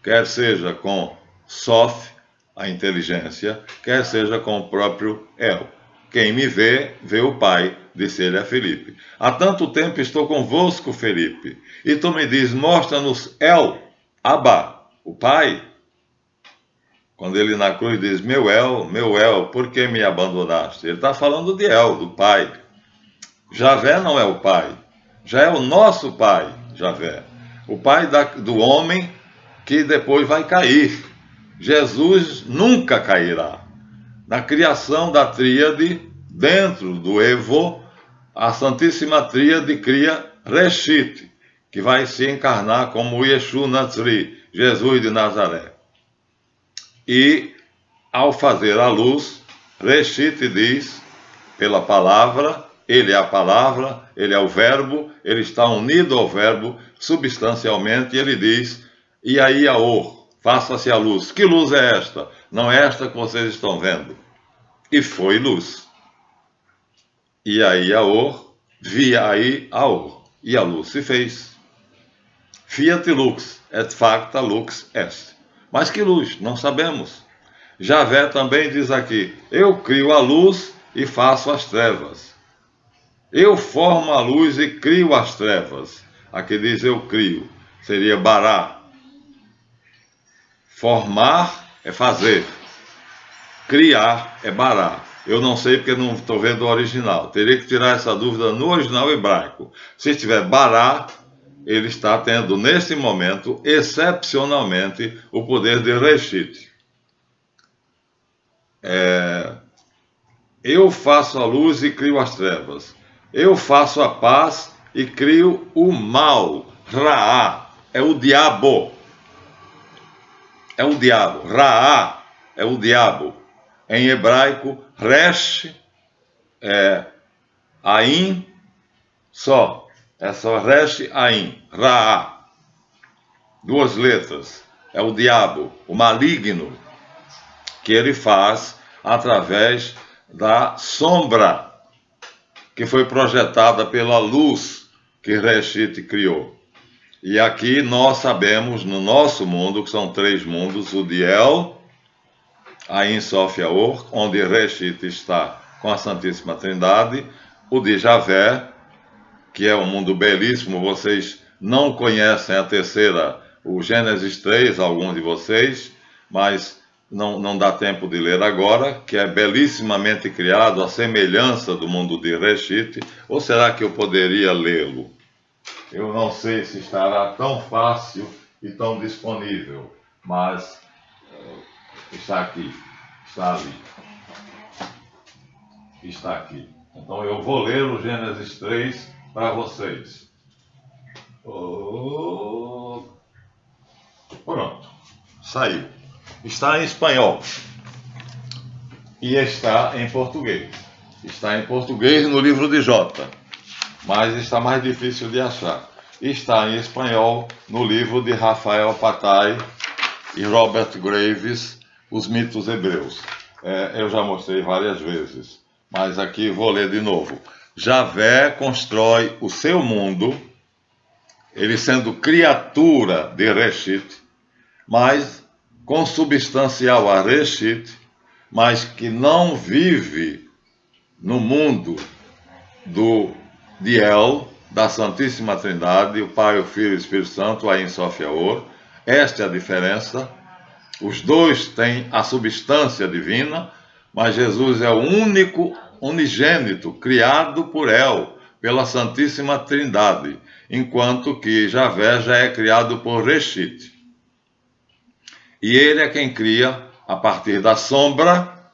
quer seja com Sof, a inteligência, quer seja com o próprio El. Quem me vê, vê o Pai, disse ele a Filipe. Há tanto tempo estou convosco, Filipe, e tu me diz, mostra-nos El, Abba, o Pai. Quando ele na cruz diz, meu El, por que me abandonaste? Ele está falando de El, do Pai. Javé não é o Pai, já é o nosso Pai, Javé. O Pai do homem que depois vai cair. Jesus nunca cairá. Na criação da tríade, dentro do Evo, a Santíssima Tríade cria Reshit, que vai se encarnar como Yeshu Nazri, Jesus de Nazaré. E, ao fazer a luz, Reshit diz, pela palavra, ele é a palavra, ele é o verbo, ele está unido ao verbo substancialmente, e ele diz, e aí Aor, faça-se a luz. Que luz é esta? Não é esta que vocês estão vendo. E foi luz. E aí Aor, via aí Aor, e a luz se fez. Fiat lux, et facta lux est. Mas que luz? Não sabemos. Javé também diz aqui, eu crio a luz e faço as trevas. Eu formo a luz e crio as trevas. Aqui diz eu crio, seria bará. Formar é fazer. Criar é bará. Eu não sei porque não estou vendo o original. Teria que tirar essa dúvida no original hebraico. Se estiver bará, ele está tendo, nesse momento, excepcionalmente, o poder de Reshit. Eu faço a luz e crio as trevas. Eu faço a paz e crio o mal. Raá é o diabo. É o diabo. Raá é o diabo. Em hebraico, Resh é Ain só. É só Resh Ain. Raá. Duas letras. É o diabo, o maligno, que ele faz através da sombra que foi projetada pela luz que Reshit criou. E aqui nós sabemos, no nosso mundo, que são três mundos, o de El, Ain Sof Aor, onde Reshit está com a Santíssima Trindade, o de Javé, que é um mundo belíssimo, vocês não conhecem a terceira, o Gênesis 3, alguns de vocês, mas não dá tempo de ler agora, que é belissimamente criado à semelhança do mundo de Reshit, ou será que eu poderia lê-lo? Eu não sei se estará tão fácil e tão disponível, mas está aqui, está ali, está aqui. Então eu vou ler o Gênesis 3 para vocês. Pronto, saiu. Está em espanhol e está em português. Está em português no livro de Jota, mas está mais difícil de achar. Está em espanhol no livro de Rafael Patai e Robert Graves, Os Mitos Hebreus. Eu já mostrei várias vezes, mas aqui vou ler de novo. Javé constrói o seu mundo, ele sendo criatura de Reshit, mas consubstancial a Reshit, mas que não vive no mundo de El, da Santíssima Trindade, o Pai, o Filho e o Espírito Santo, Ain Sof Aor. Esta é a diferença. Os dois têm a substância divina, mas Jesus é o único unigênito criado por El, pela Santíssima Trindade, enquanto que Javé já é criado por Reshit. E ele é quem cria, a partir da sombra,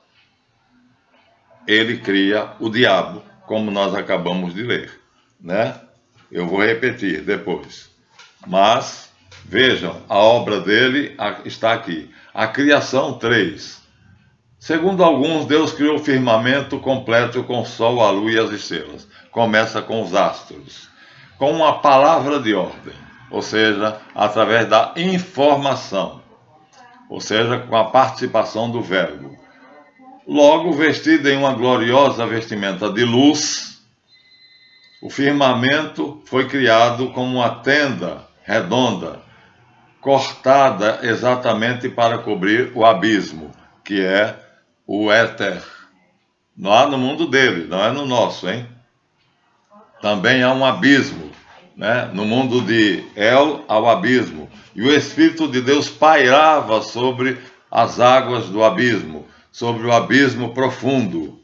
ele cria o diabo, como nós acabamos de ler, né? Eu vou repetir depois. Mas, vejam, a obra dele está aqui. A criação 3. Segundo alguns, Deus criou o firmamento completo com o sol, a lua e as estrelas. Começa com os astros, com uma palavra de ordem, ou seja, através da informação. Ou seja, com a participação do verbo. Logo, vestido em uma gloriosa vestimenta de luz, o firmamento foi criado como uma tenda redonda, cortada exatamente para cobrir o abismo, que é o éter. Lá no mundo dele, não é no nosso, hein? Também há um abismo, né? No mundo de El, há o abismo. E o Espírito de Deus pairava sobre as águas do abismo, sobre o abismo profundo,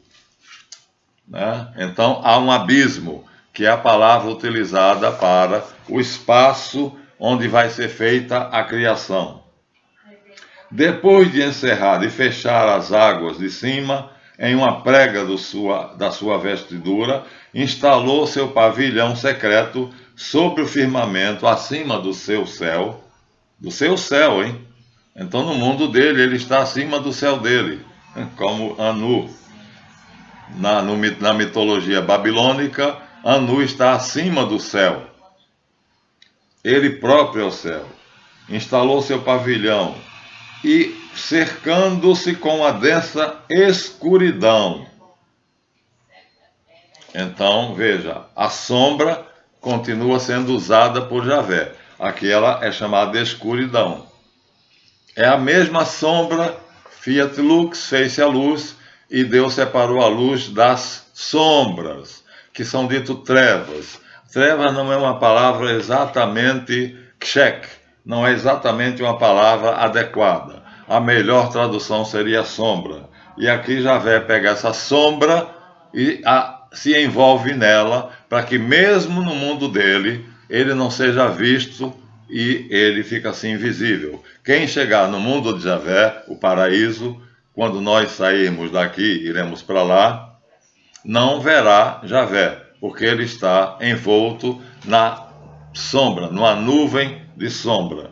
né? Então, há um abismo, que é a palavra utilizada para o espaço onde vai ser feita a criação. Depois de encerrar e fechar as águas de cima, em uma prega da sua vestidura, instalou seu pavilhão secreto sobre o firmamento, acima do seu céu, hein? Então, no mundo dele, ele está acima do céu dele, como Anu. Na mitologia babilônica, Anu está acima do céu. Ele próprio é o céu. Instalou seu pavilhão e cercando-se com a densa escuridão. Então, veja, a sombra continua sendo usada por Javé. Aqui ela é chamada de escuridão. É a mesma sombra, Fiat Lux, fez-se a luz, e Deus separou a luz das sombras, que são dito trevas. Trevas não é uma palavra exatamente check, não é exatamente uma palavra adequada. A melhor tradução seria sombra. E aqui Javé pega essa sombra e se envolve nela, para que mesmo no mundo dele, ele não seja visto e ele fica assim invisível. Quem chegar no mundo de Javé, o paraíso, quando nós sairmos daqui, iremos para lá, não verá Javé, porque ele está envolto na sombra, numa nuvem de sombra.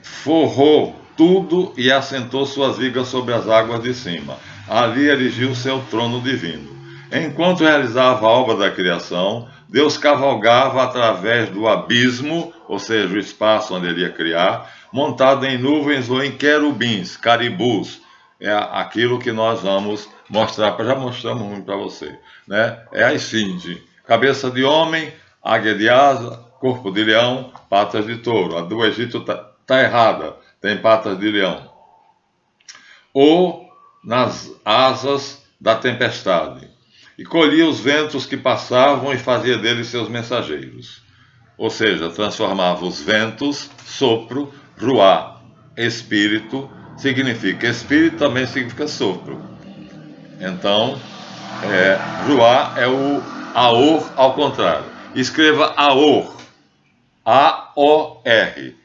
Forrou tudo e assentou suas vigas sobre as águas de cima. Ali erigiu seu trono divino. Enquanto realizava a obra da criação, Deus cavalgava através do abismo, ou seja, o espaço onde ele ia criar, montado em nuvens ou em querubins, caribus. É aquilo que nós vamos mostrar, já mostramos muito para você, né? É a esfinge, cabeça de homem, águia de asa, corpo de leão, patas de touro. A do Egito está errada, tem patas de leão. Ou nas asas da tempestade. E colhia os ventos que passavam e fazia deles seus mensageiros. Ou seja, transformava os ventos, sopro, ruá, espírito, significa espírito, também significa sopro. Então, ruá é o aor ao contrário. Escreva aor, A-O-R,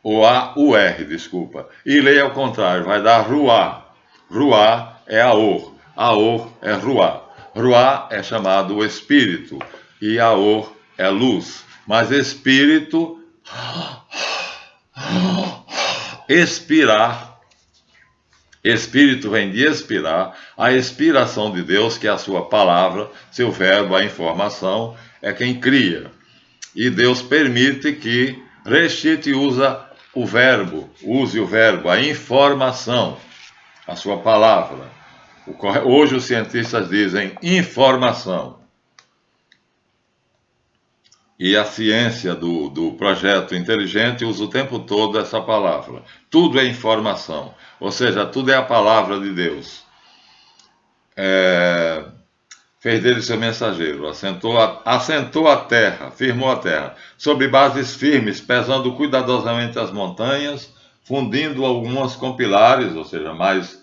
ou A-U-R, desculpa. E leia ao contrário, vai dar ruá. Ruá é aor, aor é ruá. Ruá é chamado o espírito e aor é luz. Mas espírito, expirar. Espírito vem de expirar, a expiração de Deus, que é a sua palavra, seu verbo, a informação, é quem cria. E Deus permite que Reshit use o verbo, a informação, a sua palavra. Hoje os cientistas dizem informação. E a ciência do projeto inteligente usa o tempo todo essa palavra. Tudo é informação, ou seja, tudo é a palavra de Deus. Fez dele seu mensageiro, assentou a terra, firmou a terra, sobre bases firmes, pesando cuidadosamente as montanhas, fundindo algumas com pilares, ou seja, mais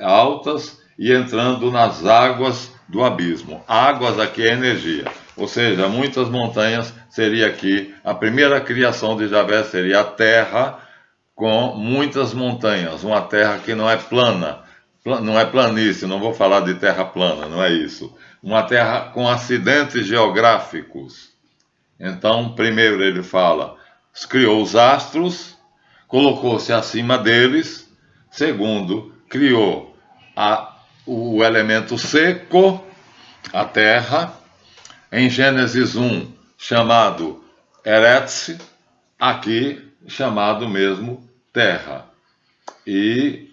altas, e entrando nas águas do abismo. Águas aqui é energia, ou seja, muitas montanhas seria aqui, a primeira criação de Javé seria a terra com muitas montanhas, uma terra que não é plana, não é planície, não vou falar de terra plana, não é isso. Uma terra com acidentes geográficos. Então, primeiro ele fala, criou os astros, colocou-se acima deles. Segundo, criou o elemento seco, a terra, em Gênesis 1, chamado Eretz, aqui chamado mesmo terra. e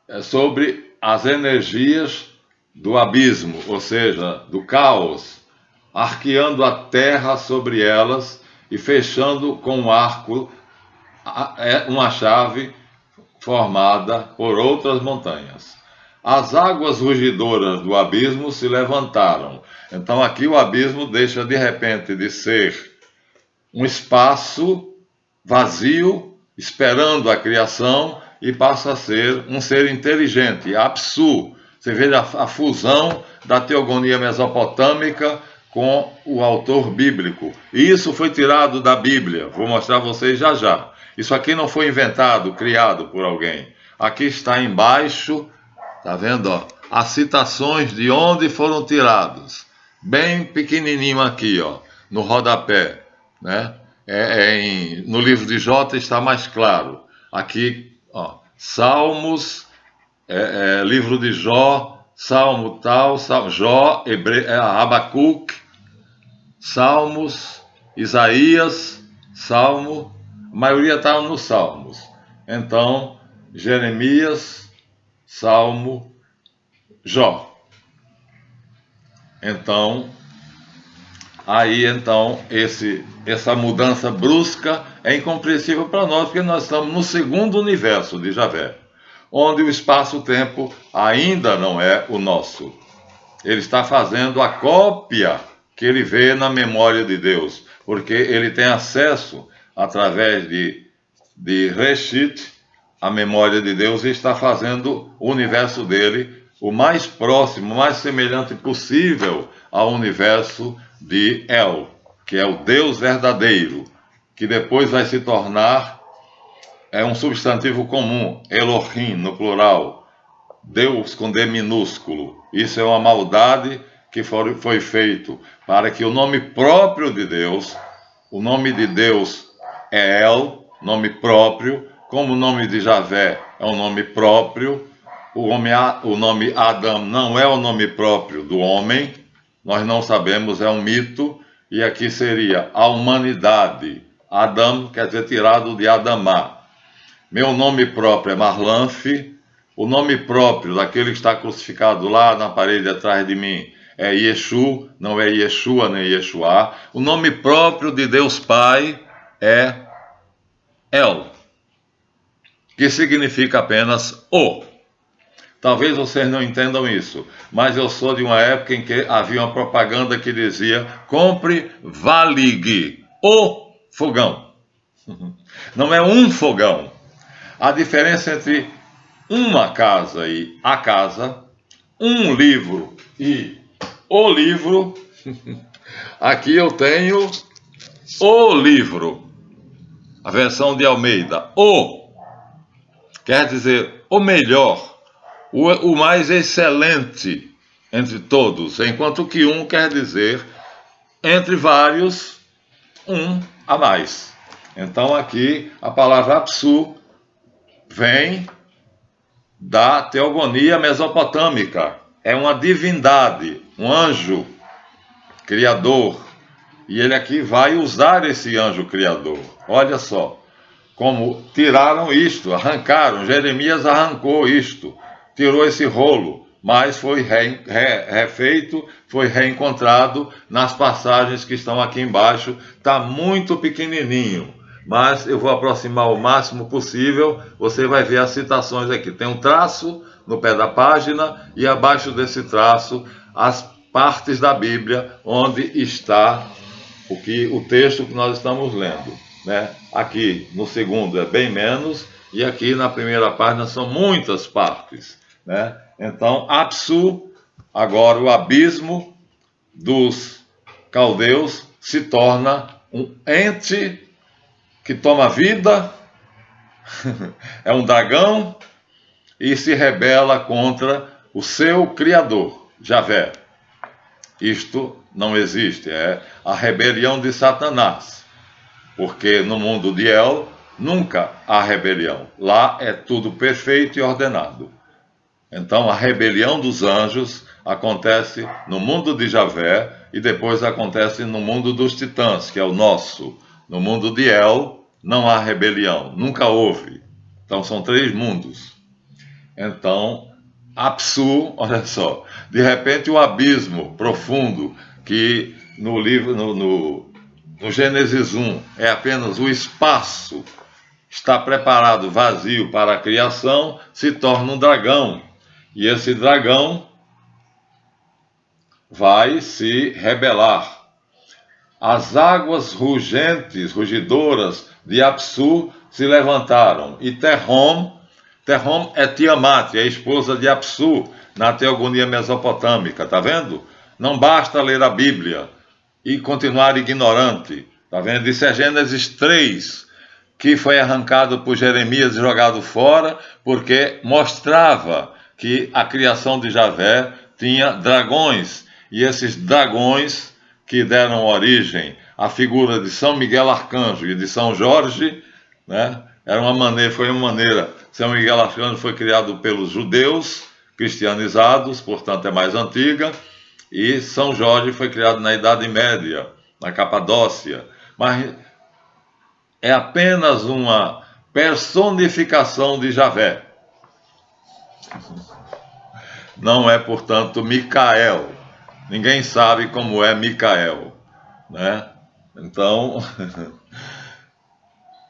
é sobre as energias do abismo, ou seja, do caos, arqueando a terra sobre elas e fechando com um arco uma chave formada por outras montanhas. As águas rugidoras do abismo se levantaram. Então aqui o abismo deixa de repente de ser um espaço vazio, esperando a criação, e passa a ser um ser inteligente, Apsu. Você vê a fusão da teogonia mesopotâmica com o autor bíblico. E isso foi tirado da Bíblia, vou mostrar a vocês já já. Isso aqui não foi inventado, criado por alguém. Aqui está embaixo, tá vendo? Ó, as citações de onde foram tirados. Bem pequenininho aqui, ó, no rodapé, né? No livro de Jó está mais claro. Aqui, ó, Salmos, livro de Jó, Salmo tal, Jó, Abacuque, Salmos, Isaías, Salmo, a maioria está nos Salmos. Então, Jeremias, Salmo, Jó. Então, essa mudança brusca é incompreensível para nós, porque nós estamos no segundo universo de Javé, onde o espaço-tempo ainda não é o nosso. Ele está fazendo a cópia que ele vê na memória de Deus, porque ele tem acesso, através de Reshit, a memória de Deus, e está fazendo o universo dele o mais próximo, o mais semelhante possível ao universo de El, que é o Deus verdadeiro, que depois vai se tornar um substantivo comum, Elohim, no plural, Deus com D minúsculo. Isso é uma maldade que foi feito para que o nome próprio de Deus, o nome de Deus é El, nome próprio, como o nome de Javé é um nome próprio, o nome Adam não é o nome próprio do homem, nós não sabemos, é um mito, e aqui seria a humanidade. Adam quer dizer tirado de Adamá. Meu nome próprio é Marlanfe, o nome próprio daquele que está crucificado lá na parede atrás de mim é Yeshu, não é Yeshua nem Yeshua. O nome próprio de Deus Pai é El, que significa apenas o. Talvez vocês não entendam isso, mas eu sou de uma época em que havia uma propaganda que dizia: compre Valig, o fogão. Não é um fogão. A diferença entre uma casa e a casa, um livro e o livro, aqui eu tenho o livro, a versão de Almeida. O quer dizer o melhor, o mais excelente entre todos, enquanto que um quer dizer entre vários, um a mais. Então aqui a palavra Apsu vem da teogonia mesopotâmica. É uma divindade, um anjo criador. E ele aqui vai usar esse anjo criador. Olha só como tiraram isto, arrancaram. Jeremias arrancou isto, tirou esse rolo, mas foi refeito, foi reencontrado nas passagens que estão aqui embaixo. Está muito pequenininho, mas eu vou aproximar o máximo possível. Você vai ver as citações aqui. Tem um traço no pé da página e abaixo desse traço as partes da Bíblia onde está o texto que nós estamos lendo, né? Aqui no segundo é bem menos, e aqui na primeira página são muitas partes, né? Então, Apsu, agora o abismo dos caldeus, se torna um ente que toma vida, é um dragão, e se rebela contra o seu Criador, Javé. Isto não existe, é a rebelião de Satanás, porque no mundo de El nunca há rebelião, lá é tudo perfeito e ordenado. Então a rebelião dos anjos acontece no mundo de Javé e depois acontece no mundo dos titãs, que é o nosso. No mundo de El não há rebelião, nunca houve. Então são 3 mundos. Então, Apsu, olha só, de repente o abismo profundo, que no livro, no Gênesis 1, é apenas o espaço, está preparado, vazio para a criação, se torna um dragão. E esse dragão vai se rebelar. As águas rugentes, rugidoras de Apsu se levantaram, e Terrom é Tiamat, é a esposa de Apsu, na teogonia mesopotâmica, tá vendo? Não basta ler a Bíblia e continuar ignorante, tá vendo? Isso é Gênesis 3, que foi arrancado por Jeremias e jogado fora, porque mostrava que a criação de Javé tinha dragões, e esses dragões que deram origem à figura de São Miguel Arcanjo e de São Jorge, né? Foi uma maneira. São Miguel Arcanjo foi criado pelos judeus cristianizados, portanto é mais antiga, e São Jorge foi criado na Idade Média, na Capadócia. Mas é apenas uma personificação de Javé. Não é, portanto, Micael. Ninguém sabe como é Micael, né? Então,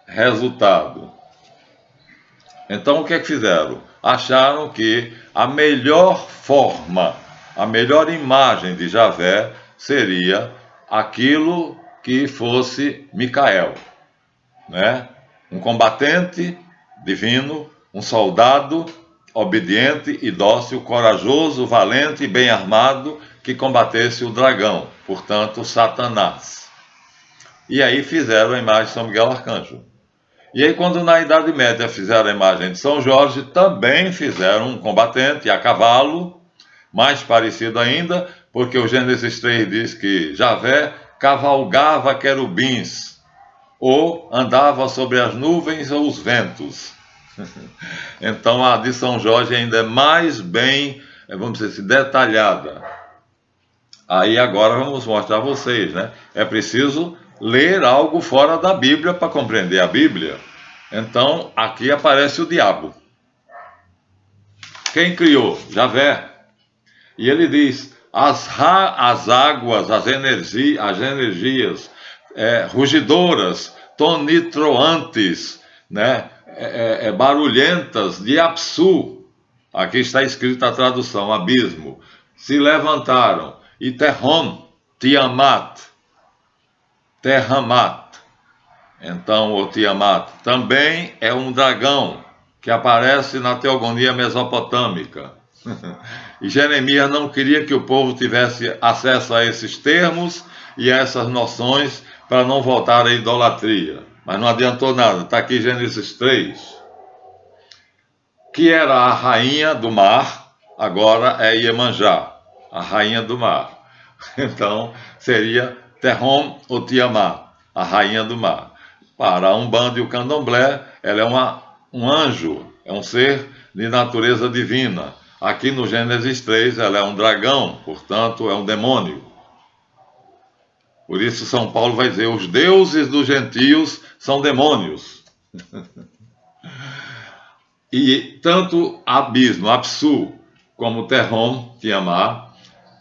resultado. Então, o que é que fizeram? Acharam que a melhor forma, a melhor imagem de Javé seria aquilo que fosse Micael, né? Um combatente divino, um soldado obediente e dócil, corajoso, valente e bem armado, que combatesse o dragão, portanto, Satanás. E aí fizeram a imagem de São Miguel Arcanjo. E aí, quando na Idade Média fizeram a imagem de São Jorge, também fizeram um combatente a cavalo, mais parecido ainda, porque o Gênesis 3 diz que Javé cavalgava querubins, ou andava sobre as nuvens ou os ventos. Então a de São Jorge ainda é mais bem, vamos dizer assim, detalhada. Aí agora vamos mostrar a vocês, né? É preciso ler algo fora da Bíblia para compreender a Bíblia. Então aqui aparece o diabo. Quem criou? Javé. E ele diz: as águas, as energias rugidoras, tonitroantes, né? Barulhentas de Apsu, aqui está escrita a tradução, abismo, se levantaram, e Terrom, Tiamat, então o Tiamat também é um dragão que aparece na teogonia mesopotâmica. E Jeremias não queria que o povo tivesse acesso a esses termos e a essas noções para não voltar à idolatria. Mas não adiantou nada, está aqui Gênesis 3, que era a rainha do mar, agora é Iemanjá, a rainha do mar. Então seria Terrom ou Tiamat, a rainha do mar. Para a Umbanda e o Candomblé, ela é um anjo, é um ser de natureza divina. Aqui no Gênesis 3, ela é um dragão, portanto é um demônio. Por isso São Paulo vai dizer: os deuses dos gentios são demônios. E tanto Abismo, Apsu, como Terrom, Tiamat,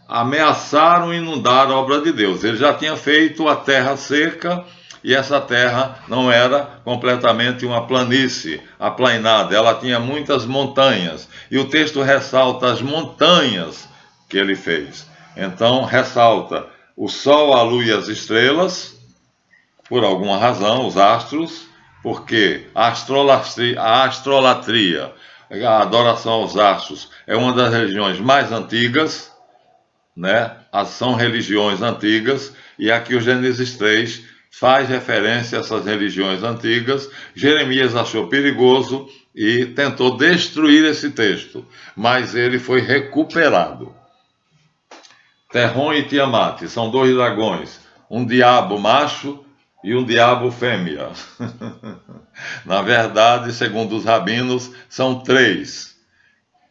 ameaçaram inundar a obra de Deus. Ele já tinha feito a terra seca, e essa terra não era completamente uma planície aplainada, ela tinha muitas montanhas. E o texto ressalta as montanhas que ele fez. Então ressalta o sol, a lua e as estrelas, por alguma razão, os astros, porque a astrolatria, a adoração aos astros, é uma das religiões mais antigas, né? São religiões antigas, e aqui o Gênesis 3 faz referência a essas religiões antigas. Jeremias achou perigoso e tentou destruir esse texto, mas ele foi recuperado. Terrom e Tiamat são 2 dragões, um diabo macho e um diabo fêmea. Na verdade, segundo os rabinos, são 3,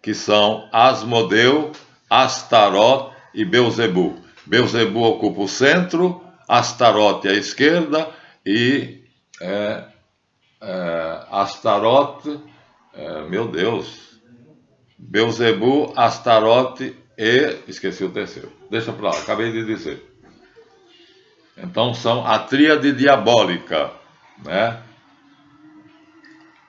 que são Asmodeu, Astarot e Beuzebu. Beuzebu ocupa o centro, Astarote à esquerda e Astarote, meu Deus, Belzebu, Astarote e... esqueci o terceiro. Deixa para lá, acabei de dizer. Então são a tríade diabólica, né?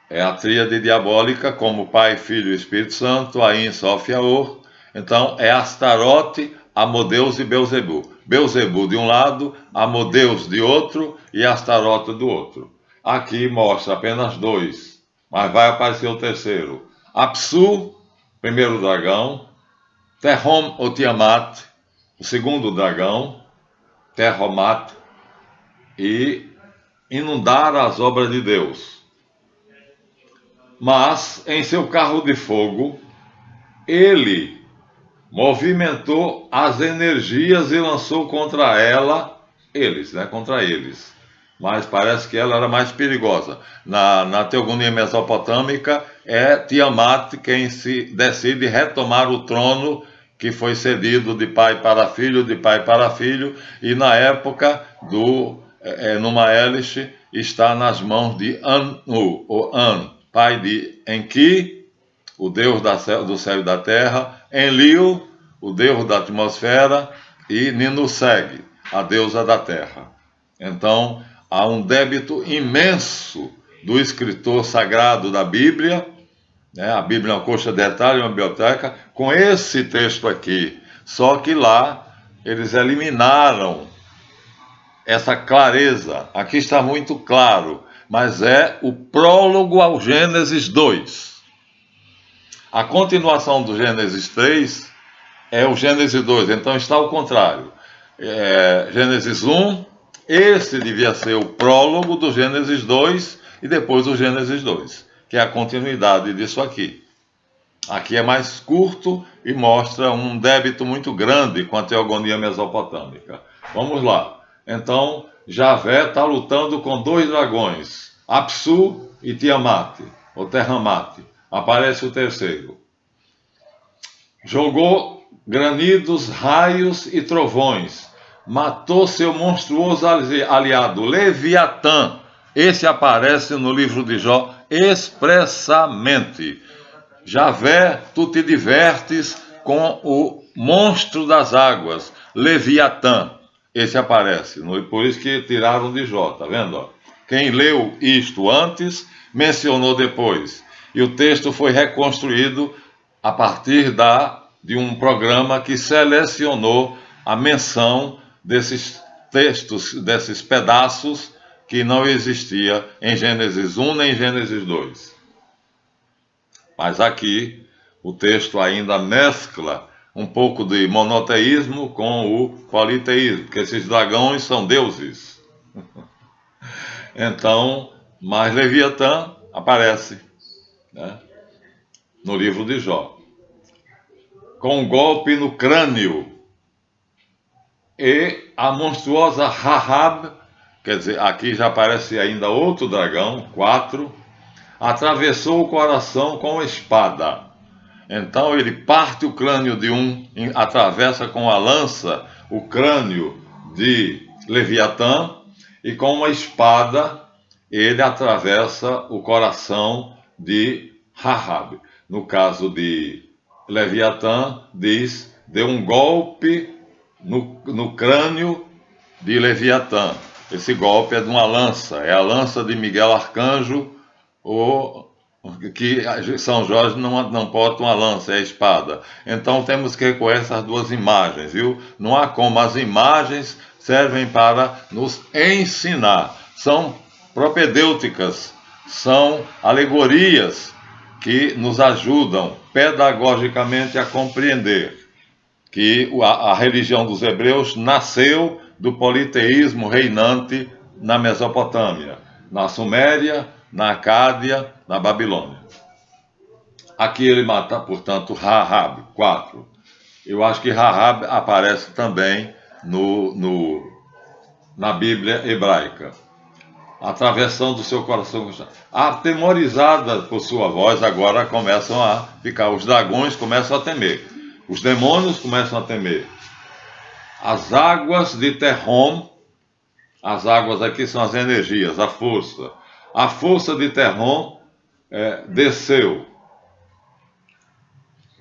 É a tríade diabólica, como Pai, Filho e Espírito Santo, Ain, Sof e Aor. Então é Astarote, Amodeus e Belzebu. Belzebu de um lado, Amodeus de outro e Astarote do outro. Aqui mostra apenas dois, mas vai aparecer o terceiro. Apsu, primeiro dragão. Terrom ou Tiamat, o segundo dragão. Terromat, e inundar as obras de Deus. Mas, em seu carro de fogo, ele movimentou as energias e lançou contra ela, contra eles. Mas parece que ela era mais perigosa. Na teogonia mesopotâmica, é Tiamat quem se decide retomar o trono que foi cedido de pai para filho, de pai para filho, e na época do Numa Elish está nas mãos de Anu, ou An, pai de Enki, o deus do céu e da terra, Enlil, o deus da atmosfera, e Ninuseg, a deusa da terra. Então, há um débito imenso do escritor sagrado da Bíblia, né? A Bíblia é uma coxa de detalhe, uma biblioteca, com esse texto aqui. Só que lá eles eliminaram essa clareza. Aqui está muito claro, mas é o prólogo ao Gênesis 2. A continuação do Gênesis 3 é o Gênesis 2, então está ao contrário. Gênesis 1, esse devia ser o prólogo do Gênesis 2 e depois o Gênesis 2, que é a continuidade disso aqui. Aqui é mais curto e mostra um débito muito grande com a teogonia mesopotâmica. Vamos lá. Então, Javé está lutando com dois dragões, Apsu e Tiamat, ou Terramat. Aparece o terceiro. Jogou granidos, raios e trovões. Matou seu monstruoso aliado, Leviatã. Esse aparece no livro de Jó expressamente. Javé, tu te divertes com o monstro das águas, Leviatã. Esse aparece, por isso que tiraram de Jó, tá vendo? Quem leu isto antes, mencionou depois. E o texto foi reconstruído a partir de um programa que selecionou a menção desses textos, desses pedaços que não existia em Gênesis 1 nem em Gênesis 2. Mas aqui o texto ainda mescla um pouco de monoteísmo com o politeísmo, porque esses dragões são deuses. Então, mas Leviatã aparece, né, no livro de Jó, com um golpe no crânio. E a monstruosa Rahab, quer dizer, aqui já aparece ainda outro dragão, 4, atravessou o coração com espada. Então ele parte o crânio de um, atravessa com a lança o crânio de Leviatã, e com uma espada ele atravessa o coração de Rahab. No caso de Leviatã, diz, deu um golpe no crânio de Leviatã. Esse golpe é de uma lança, é a lança de Miguel Arcanjo, que São Jorge não porta uma lança, é a espada. Então temos que recorrer essas duas imagens, viu? Não há como, as imagens servem para nos ensinar, são propedêuticas, são alegorias que nos ajudam pedagogicamente a compreender que a religião dos hebreus nasceu do politeísmo reinante na Mesopotâmia, na Suméria, na Acádia, na Babilônia. Aqui ele mata, portanto, Rahab, 4. Eu acho que Rahab aparece também na Bíblia hebraica. Atravessando o seu coração. Atemorizada por sua voz, agora começam a ficar, os dragões começam a temer, os demônios começam a temer. As águas de Terrom, as águas aqui são as energias, a força. a força de Terrom desceu.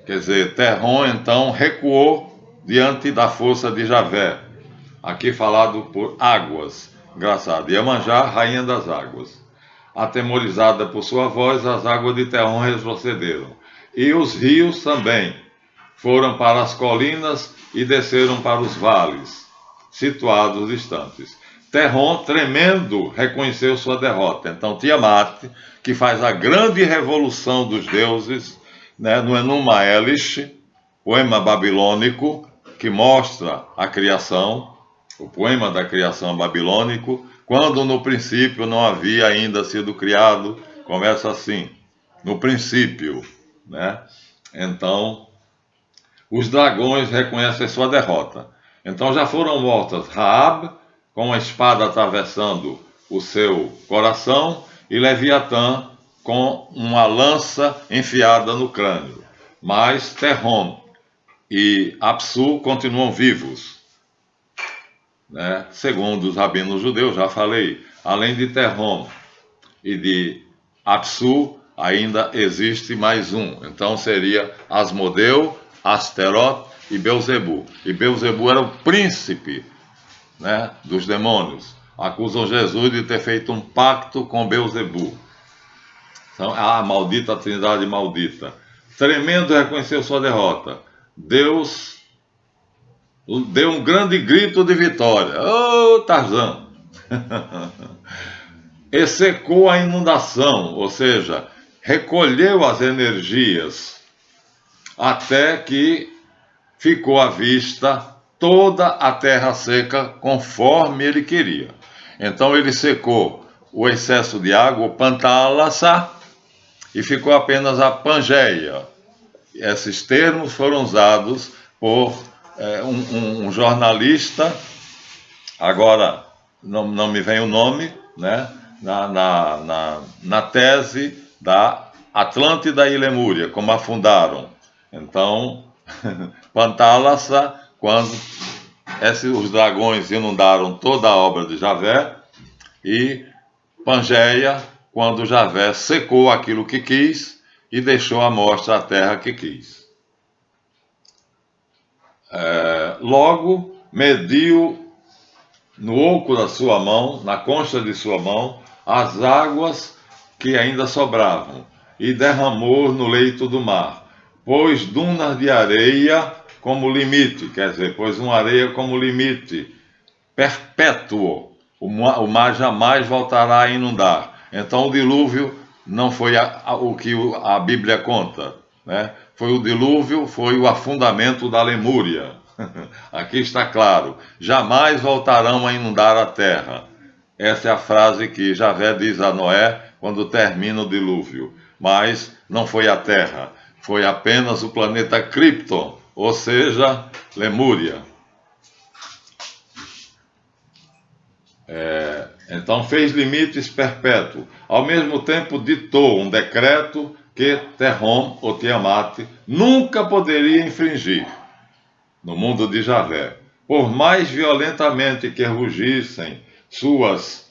Quer dizer, Terrom então recuou diante da força de Javé. Aqui falado por águas. Engraçado. Iemanjá, rainha das águas. Atemorizada por sua voz, as águas de Terrom retrocederam. E os rios também foram para as colinas e desceram para os vales, situados distantes. Terrom, tremendo, reconheceu sua derrota. Então, Tiamat, que faz a grande revolução dos deuses, né, no Enuma Elish, poema babilônico, que mostra a criação, o poema da criação babilônico, quando no princípio não havia ainda sido criado, começa assim, no princípio, né? Então, os dragões reconhecem sua derrota. Então já foram mortas Raab, com a espada atravessando o seu coração, e Leviatã, com uma lança enfiada no crânio. Mas Terrom e Apsu continuam vivos, né? Segundo os rabinos judeus, já falei, além de Terrom e de Apsu, ainda existe mais um. Então seria Asmodeu, Asterote e Beuzebu. E Beuzebu era o príncipe, né, dos demônios. Acusam Jesus de ter feito um pacto com Beuzebu. Então, a maldita trindade maldita. Tremendo reconheceu sua derrota. Deus deu um grande grito de vitória. Ô, Tarzan! E secou a inundação, ou seja, recolheu as energias, até que ficou à vista toda a terra seca, conforme ele queria. Então ele secou o excesso de água, o Pantálassa, e ficou apenas a Pangeia. Esses termos foram usados por um jornalista, agora não me vem o nome, né? Na tese da Atlântida e Lemúria, como afundaram. Então, Pantálassa, quando os dragões inundaram toda a obra de Javé, e Pangeia, quando Javé secou aquilo que quis e deixou à mostra a terra que quis. Logo, mediu no oco da sua mão, na concha de sua mão, as águas que ainda sobravam, e derramou no leito do mar. Pôs dunas de areia como limite, quer dizer, pôs uma areia como limite perpétuo. O mar jamais voltará a inundar. Então o dilúvio não foi o que a Bíblia conta, né? Foi o dilúvio, foi o afundamento da Lemúria. Aqui está claro, jamais voltarão a inundar a terra. Essa é a frase que Javé diz a Noé quando termina o dilúvio. Mas não foi a terra, foi apenas o planeta Krypton, ou seja, Lemúria. Então fez limites perpétuos. Ao mesmo tempo ditou um decreto que Terrom, ou Tiamat, nunca poderia infringir no mundo de Javé. Por mais violentamente que rugissem suas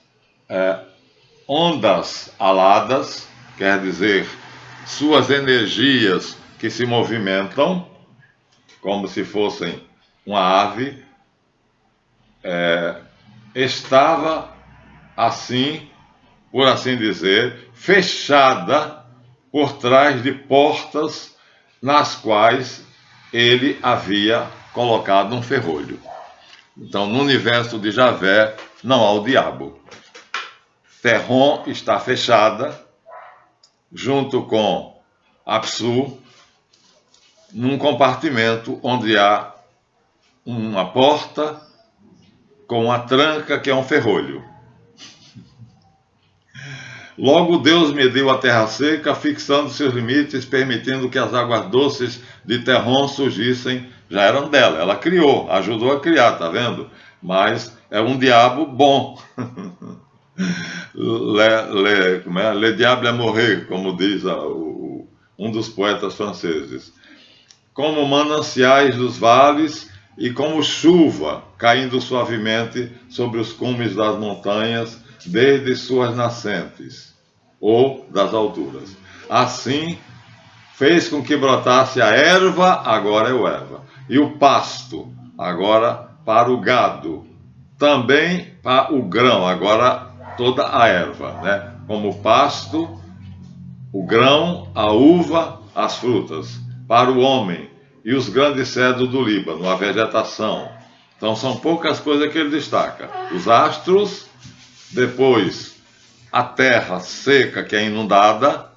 ondas aladas, quer dizer, suas energias que se movimentam, como se fossem uma ave, estava assim, por assim dizer, fechada por trás de portas nas quais ele havia colocado um ferrolho. Então, no universo de Javé, não há o diabo. Terrom está fechada, junto com Apsu, num compartimento onde há uma porta com uma tranca que é um ferrolho. Logo Deus mediu a terra seca, fixando seus limites, permitindo que as águas doces de Terrom surgissem. Já eram dela, ela criou, ajudou a criar, tá vendo? Mas é um diabo bom. Le diable é morrer, como diz um dos poetas franceses. Como mananciais dos vales e como chuva caindo suavemente sobre os cumes das montanhas, desde suas nascentes, ou das alturas. Assim, fez com que brotasse a erva, agora é o erva, e o pasto, agora para o gado, também para o grão, agora toda a erva, né? Como o pasto, o grão, a uva, as frutas, para o homem, e os grandes cedros do Líbano, a vegetação. Então são poucas coisas que ele destaca. Os astros, depois a terra seca que é inundada.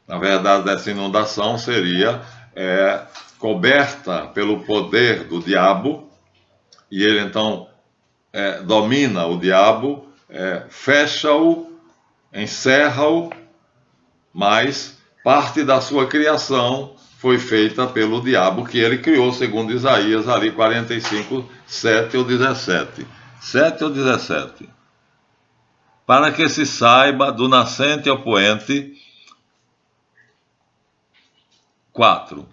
Na verdade, essa inundação seria coberta pelo poder do diabo, e ele então domina o diabo, fecha-o, encerra-o, mas parte da sua criação foi feita pelo diabo, que ele criou, segundo Isaías, ali 45, 7 ou 17. 7 ou 17. Para que se saiba do nascente ao poente. 4.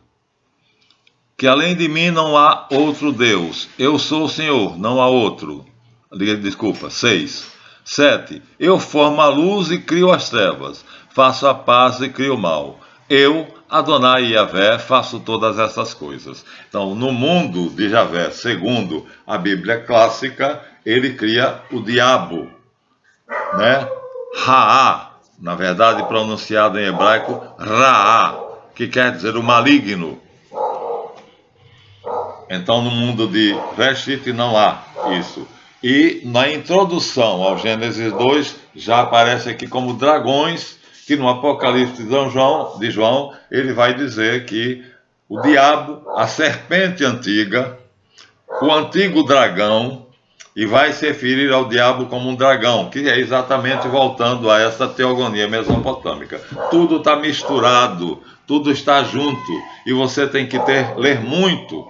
Que além de mim não há outro Deus. Eu sou o Senhor, não há outro. Desculpa. 6. 7. Eu formo a luz e crio as trevas. Faço a paz e crio o mal. Eu, Adonai Yahvé, faço todas essas coisas. Então, no mundo de Yahvé, segundo a Bíblia clássica, ele cria o diabo, né? Raá, na verdade pronunciado em hebraico, Raá, que quer dizer o maligno. Então, no mundo de Reshit não há isso. E na introdução ao Gênesis 2, já aparece aqui como dragões, que no Apocalipse de João, ele vai dizer que o diabo, a serpente antiga, o antigo dragão, e vai se referir ao diabo como um dragão, que é exatamente voltando a essa teogonia mesopotâmica. Tudo está misturado, tudo está junto, e você tem que ler muito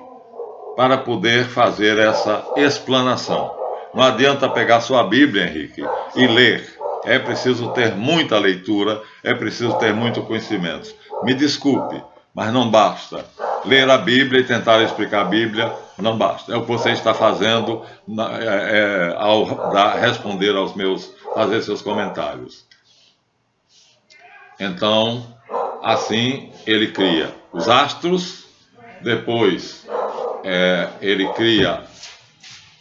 para poder fazer essa explanação. Não adianta pegar sua Bíblia, Henrique, e ler. É preciso ter muita leitura, é preciso ter muito conhecimento. Me desculpe, mas não basta. Ler a Bíblia e tentar explicar a Bíblia, não basta. É o que você está fazendo ao responder aos fazer seus comentários. Então, assim ele cria os astros, depois ele cria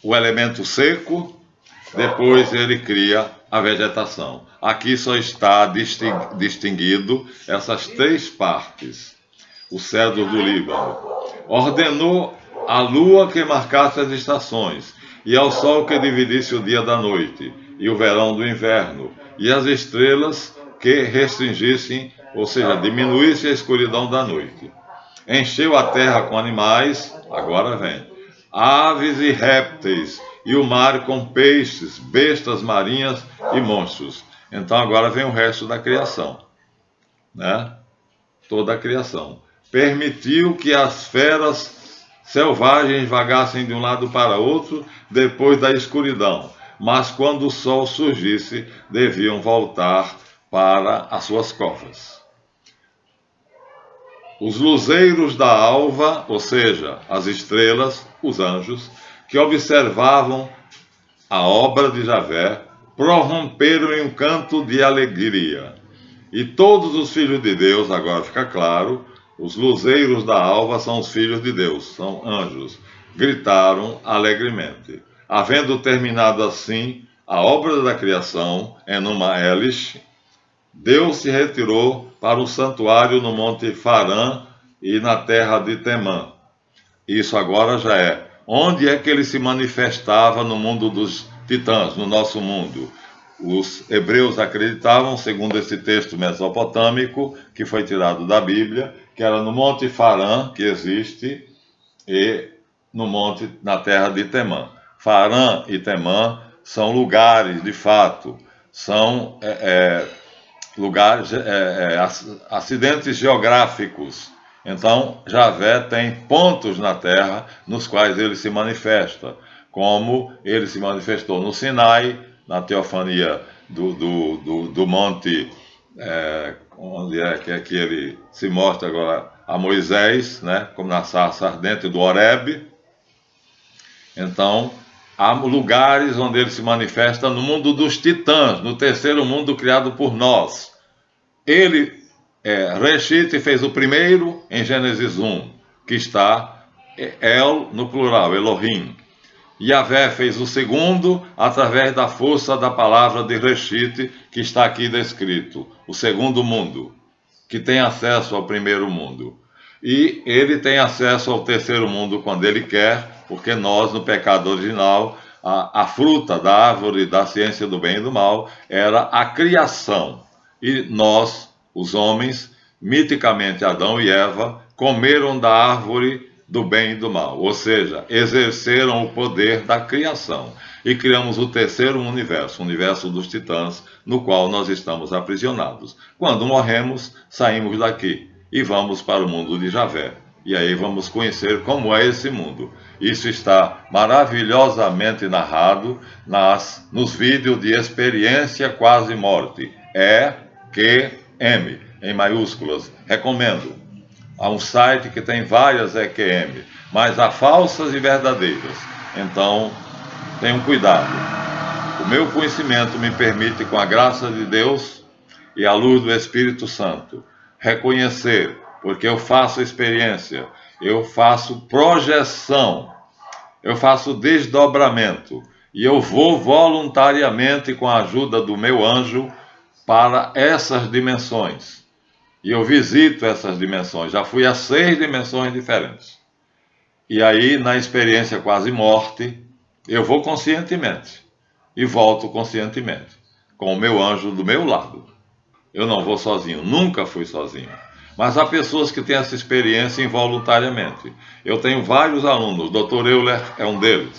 o elemento seco, depois ele cria a vegetação. Aqui só está distinguido essas três partes. O cedro do Líbano. Ordenou a lua que marcasse as estações, e ao sol que dividisse o dia da noite, e o verão do inverno, e as estrelas que restringissem, ou seja, diminuísse a escuridão da noite. Encheu a terra com animais, agora vem, aves e répteis, e o mar com peixes, bestas marinhas e monstros. Então agora vem o resto da criação, né? Toda a criação. Permitiu que as feras selvagens vagassem de um lado para outro depois da escuridão, mas quando o sol surgisse, deviam voltar para as suas covas. Os luzeiros da alva, ou seja, as estrelas, os anjos, que observavam a obra de Javé, prorromperam em um canto de alegria. E todos os filhos de Deus, agora fica claro, os luzeiros da alva são os filhos de Deus, são anjos, gritaram alegremente. Havendo terminado assim a obra da criação, Enuma Elish, Deus se retirou para o santuário no monte Farã e na terra de Temã. Isso agora já é. Onde é que ele se manifestava no mundo dos titãs, no nosso mundo? Os hebreus acreditavam, segundo esse texto mesopotâmico, que foi tirado da Bíblia, que era no Monte Farã, que existe, e no monte, na terra de Temã. Farã e Temã são lugares, de fato, são lugares, acidentes geográficos. Então, Javé tem pontos na terra nos quais ele se manifesta, como ele se manifestou no Sinai, na teofania do monte, onde é que ele se mostra agora a Moisés, né, como na sarça ardente do Horebe. Então, há lugares onde ele se manifesta no mundo dos titãs, no terceiro mundo criado por nós. Ele, Reshit, fez o primeiro em Gênesis 1, que está El no plural, Elohim. Yahvé fez o segundo através da força da palavra de Reshit, que está aqui descrito, o segundo mundo, que tem acesso ao primeiro mundo. E ele tem acesso ao terceiro mundo quando ele quer, porque nós, no pecado original, a fruta da árvore da ciência do bem e do mal era a criação. E nós, os homens, miticamente Adão e Eva, comeram da árvore do bem e do mal, ou seja, exerceram o poder da criação. E criamos o terceiro universo, o universo dos titãs, no qual nós estamos aprisionados. Quando morremos, saímos daqui e vamos para o mundo de Javé. E aí vamos conhecer como é esse mundo. Isso está maravilhosamente narrado nos vídeos de experiência quase morte. EQM, em maiúsculas. Recomendo. Há um site que tem várias EQM, mas há falsas e verdadeiras. Então, tenham cuidado. O meu conhecimento me permite, com a graça de Deus e a luz do Espírito Santo, reconhecer, porque eu faço experiência, eu faço projeção, eu faço desdobramento, e eu vou voluntariamente com a ajuda do meu anjo para essas dimensões. E eu visito essas dimensões, já fui a 6 dimensões diferentes. E aí, na experiência quase morte, eu vou conscientemente e volto conscientemente, com o meu anjo do meu lado. Eu não vou sozinho, nunca fui sozinho. Mas há pessoas que têm essa experiência involuntariamente. Eu tenho vários alunos, o Dr. Euler é um deles,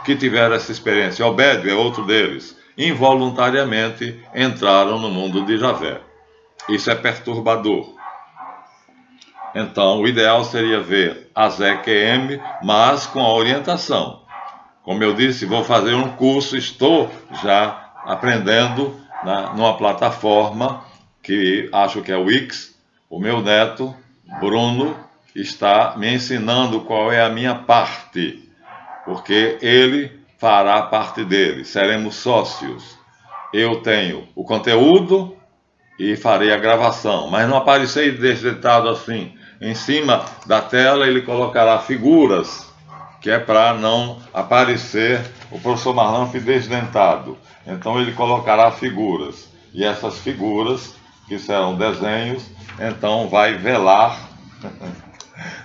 que tiveram essa experiência. Obédio é outro deles. Involuntariamente entraram no mundo de Javé. Isso é perturbador. Então, o ideal seria ver as EQM, mas com a orientação. Como eu disse, vou fazer um curso, estou já aprendendo numa plataforma que acho que é o Wix. O meu neto, Bruno, está me ensinando qual é a minha parte, porque ele fará parte dele, seremos sócios. Eu tenho o conteúdo e farei a gravação, mas não aparecerei desdentado assim. Em cima da tela ele colocará figuras, que é para não aparecer o professor Marlamp desdentado. Então ele colocará figuras, e essas figuras, que serão desenhos, então vai velar,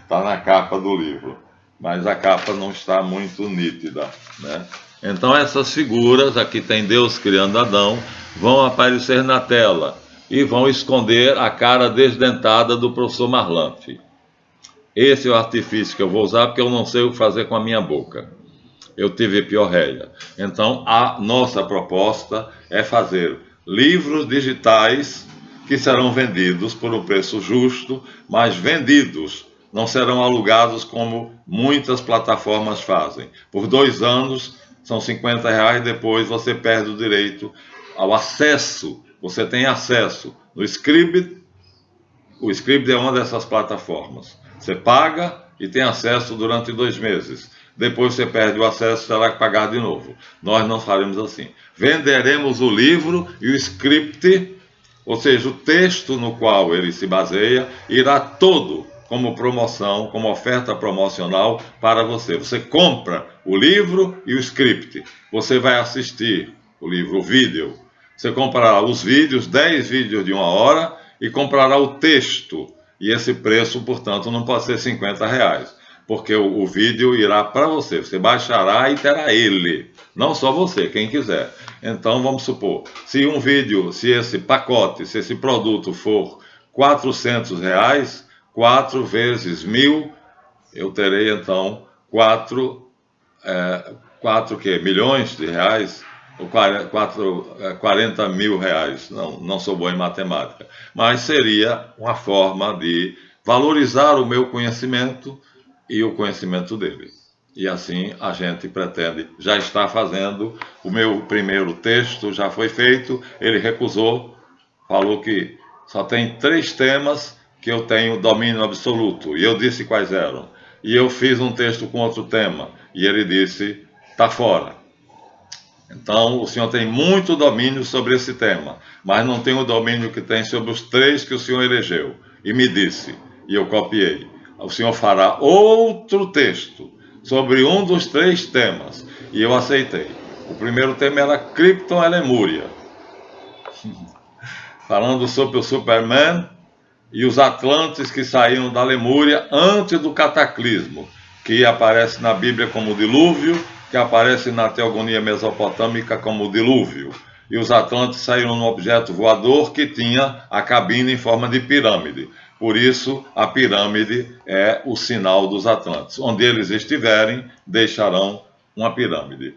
está na capa do livro, mas a capa não está muito nítida, né? Então essas figuras, aqui tem Deus criando Adão, vão aparecer na tela e vão esconder a cara desdentada do professor Marlamp. Esse é o artifício que eu vou usar, porque eu não sei o que fazer com a minha boca. Eu tive piorreia. Então, a nossa proposta é fazer livros digitais que serão vendidos por um preço justo, mas vendidos, não serão alugados como muitas plataformas fazem. Por 2 anos, são R$50, depois você perde o direito ao acesso. Você tem acesso no Scribd. O Scribd é uma dessas plataformas. Você paga e tem acesso durante 2 meses. Depois você perde o acesso, terá que pagar de novo. Nós não faremos assim. Venderemos o livro e o script, ou seja, o texto no qual ele se baseia, irá todo como promoção, como oferta promocional para você. Você compra o livro e o script. Você vai assistir o livro, o vídeo. Você comprará os vídeos, 10 vídeos de 1 hora, e comprará o texto. E esse preço, portanto, não pode ser R$50, porque o vídeo irá para você. Você baixará e terá ele, não só você, quem quiser. Então, vamos supor, se um vídeo, se esse pacote, se esse produto for R$400, 4 vezes 1.000, eu terei, então, 4 milhões de reais, ou 40 mil reais, não sou bom em matemática, mas seria uma forma de valorizar o meu conhecimento e o conhecimento dele. E assim a gente pretende, já está fazendo, o meu primeiro texto já foi feito, ele recusou, falou que só tem 3 temas que eu tenho domínio absoluto, e eu disse quais eram. E eu fiz um texto com outro tema, e ele disse, está fora. Então, o senhor tem muito domínio sobre esse tema, mas não tem o domínio que tem sobre os 3 que o senhor elegeu. E me disse, e eu copiei, o senhor fará outro texto sobre um dos 3 temas. E eu aceitei. O primeiro tema era Krypton e Lemúria, falando sobre o Superman e os Atlantes que saíram da Lemúria antes do cataclismo, que aparece na Bíblia como dilúvio, que aparece na teogonia mesopotâmica como dilúvio. E os Atlantes saíram num objeto voador que tinha a cabine em forma de pirâmide. Por isso, a pirâmide é o sinal dos Atlantes. Onde eles estiverem, deixarão uma pirâmide.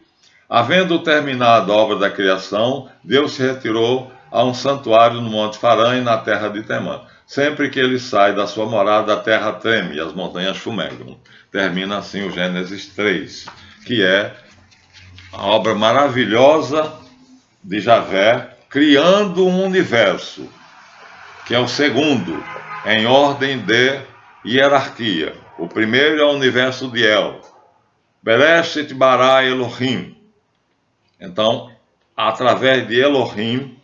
Havendo terminado a obra da criação, Deus se retirou a um santuário no Monte Farã e na terra de Temã. Sempre que ele sai da sua morada, a terra treme e as montanhas fumegam. Termina assim o Gênesis 3, que é a obra maravilhosa de Javé, criando um universo, que é o segundo, em ordem de hierarquia. O primeiro é o universo de El. Bereshit bara Elohim. Então, através de Elohim,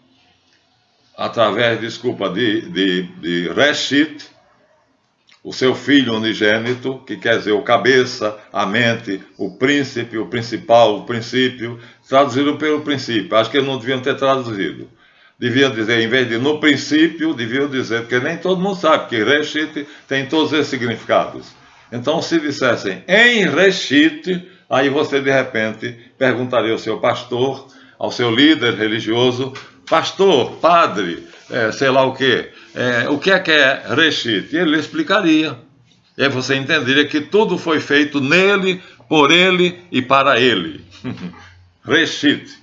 de Reshit, o seu filho unigênito, que quer dizer o cabeça, a mente, o príncipe, o principal, o princípio, traduziram pelo princípio. Acho que eles não deviam ter traduzido. Deviam dizer, em vez de no princípio, deviam dizer, porque nem todo mundo sabe que Reshit tem todos esses significados. Então, se dissessem em Reshit, aí você de repente perguntaria ao seu pastor, ao seu líder religioso, pastor, padre, sei lá o que é Reshit? E ele explicaria. E aí você entenderia que tudo foi feito nele, por ele e para ele. Reshit.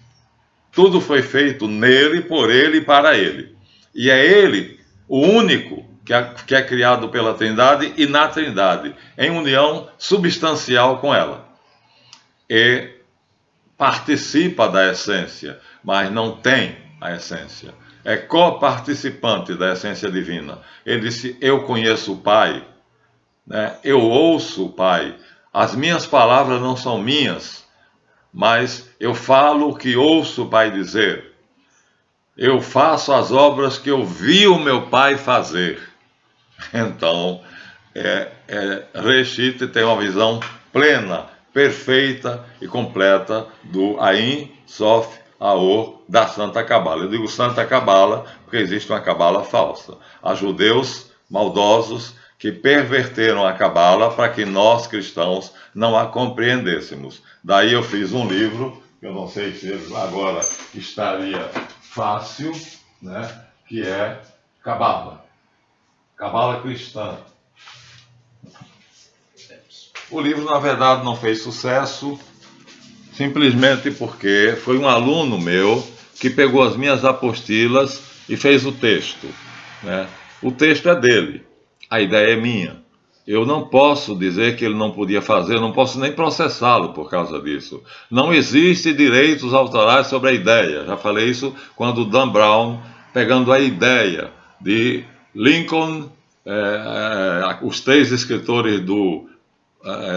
Tudo foi feito nele, por ele e para ele. E é ele o único que é criado pela Trindade e na Trindade, em união substancial com ela. E participa da essência, mas não tem a essência. É coparticipante da essência divina. Ele disse, eu conheço o Pai, né? Eu ouço o Pai. As minhas palavras não são minhas, mas eu falo o que ouço o Pai dizer. Eu faço as obras que eu vi o meu Pai fazer. Então, Reshit tem uma visão plena, perfeita e completa do Ain, Sof, Aor, da Santa Cabala. Eu digo Santa Cabala porque existe uma Cabala falsa. Há judeus maldosos que perverteram a Cabala para que nós, cristãos, não a compreendêssemos. Daí eu fiz um livro, que eu não sei se agora estaria fácil, né? Que é Cabala. Cabala cristã. O livro, na verdade, não fez sucesso, simplesmente porque foi um aluno meu que pegou as minhas apostilas e fez o texto, né? O texto é dele, a ideia é minha. Eu não posso dizer que ele não podia fazer, não posso nem processá-lo por causa disso. Não existe direitos autorais sobre a ideia. Já falei isso quando Dan Brown, pegando a ideia de Lincoln, os 3 escritores do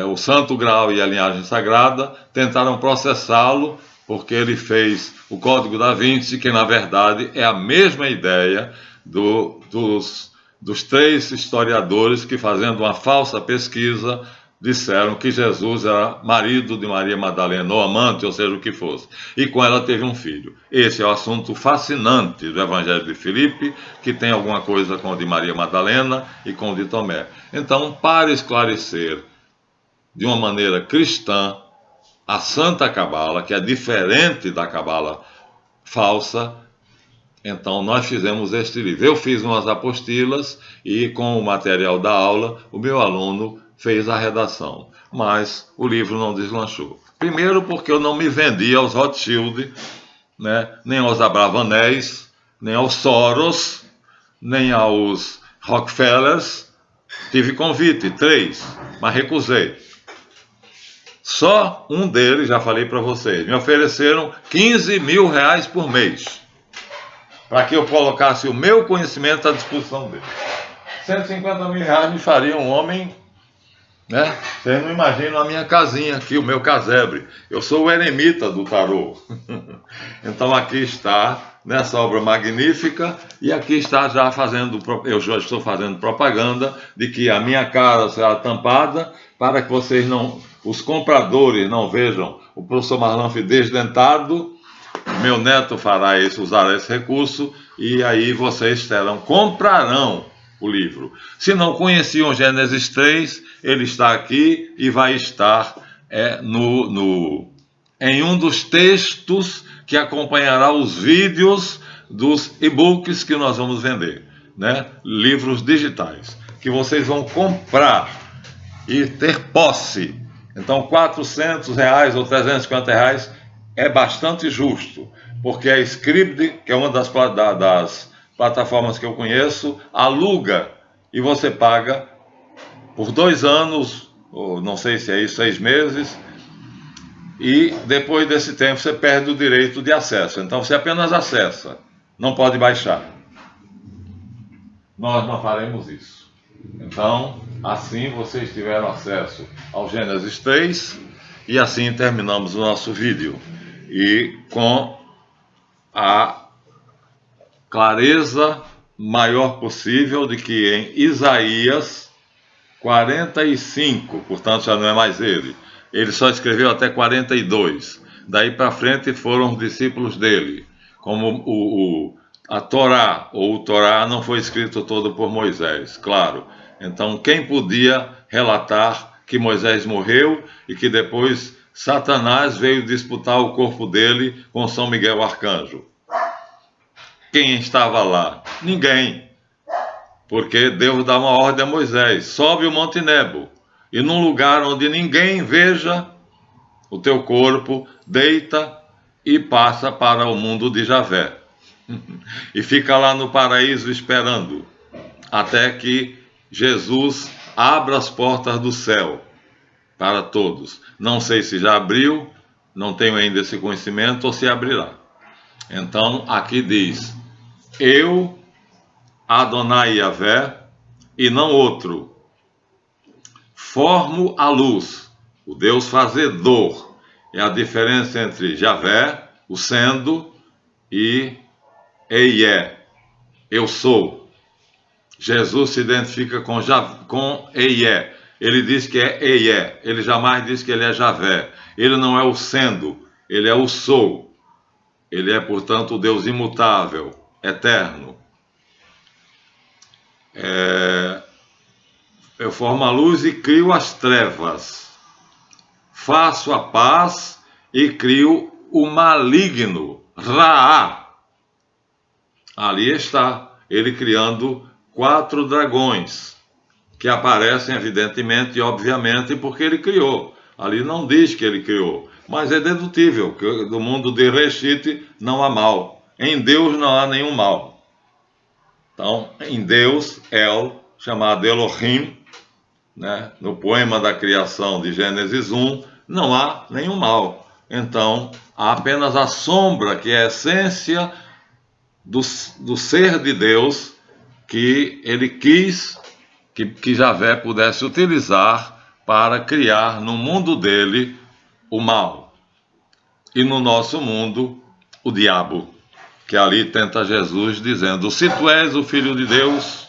O Santo Graal e a Linhagem Sagrada, tentaram processá-lo porque ele fez o Código da Vinci, que na verdade é a mesma ideia dos 3 historiadores que, fazendo uma falsa pesquisa, disseram que Jesus era marido de Maria Madalena, ou amante, ou seja o que fosse. E com ela teve um filho. Esse é o assunto fascinante do Evangelho de Filipe, que tem alguma coisa com o de Maria Madalena e com o de Tomé. Então, para esclarecer de uma maneira cristã a Santa Cabala, que é diferente da Cabala falsa, então nós fizemos este livro. Eu fiz umas apostilas e com o material da aula o meu aluno fez a redação, mas o livro não deslanchou. Primeiro porque eu não me vendi aos Rothschild, né, nem aos Abravanés, nem aos Soros, nem aos Rockefellers. Tive convite, 3, mas recusei. Só um deles, já falei para vocês, me ofereceram 15 mil reais por mês, para que eu colocasse o meu conhecimento à disposição dele. 150 mil reais me faria um homem né? Vocês não imaginam a minha casinha aqui, o meu casebre. Eu sou o eremita do tarô. Então aqui está, nessa obra magnífica, e aqui está eu já estou fazendo propaganda de que a minha cara será tampada para que os compradores não vejam o professor Marlanf desdentado. Meu neto usará esse recurso, e aí vocês comprarão o livro. Se não conheciam Gênesis 3, ele está aqui e vai estar em um dos textos que acompanhará os vídeos dos e-books que nós vamos vender, né? Livros digitais, que vocês vão comprar e ter posse. Então, R$ 400 ou R$ 350 é bastante justo, porque a Scribd, que é uma das plataformas que eu conheço, aluga e você paga por 2 anos, ou não sei se é isso, 6 meses, e depois desse tempo você perde o direito de acesso. Então você apenas acessa, não pode baixar. Nós não faremos isso. Então, assim vocês tiveram acesso ao Gênesis 3, e assim terminamos o nosso vídeo. E com a clareza maior possível de que em Isaías 45, portanto já não é mais ele só escreveu até 42, daí para frente foram os discípulos dele, como a Torá, ou o Torá não foi escrito todo por Moisés, claro. Então quem podia relatar que Moisés morreu e que depois Satanás veio disputar o corpo dele com São Miguel Arcanjo? Quem estava lá? Ninguém. Porque Deus dá uma ordem a Moisés: sobe o Monte Nebo, e num lugar onde ninguém veja o teu corpo, deita e passa para o mundo de Javé. E fica lá no paraíso esperando, até que Jesus abra as portas do céu para todos. Não sei se já abriu, não tenho ainda esse conhecimento, ou se abrirá. Então, aqui diz: eu, Adonai Yahvé, e não outro, formo a luz, o Deus fazedor. É a diferença entre Javé, o sendo, e Eié, eu sou. Jesus se identifica com Eié. Ele diz que é Eié, ele jamais diz que ele é Javé. Ele não é o sendo, ele é o sou. Ele é, portanto, o Deus imutável, eterno. Eu formo a luz e crio as trevas. Faço a paz e crio o maligno, Raá. Ali está, ele criando 4 dragões, que aparecem evidentemente e obviamente porque ele criou. Ali não diz que ele criou, mas é dedutível que no mundo de Reshit não há mal. Em Deus não há nenhum mal. Então, em Deus, chamado Elohim, né, no poema da criação de Gênesis 1, não há nenhum mal. Então, há apenas a sombra, que é a essência do ser de Deus, que ele quis que Javé pudesse utilizar para criar no mundo dele o mal, e no nosso mundo o diabo, que ali tenta Jesus dizendo: se tu és o Filho de Deus,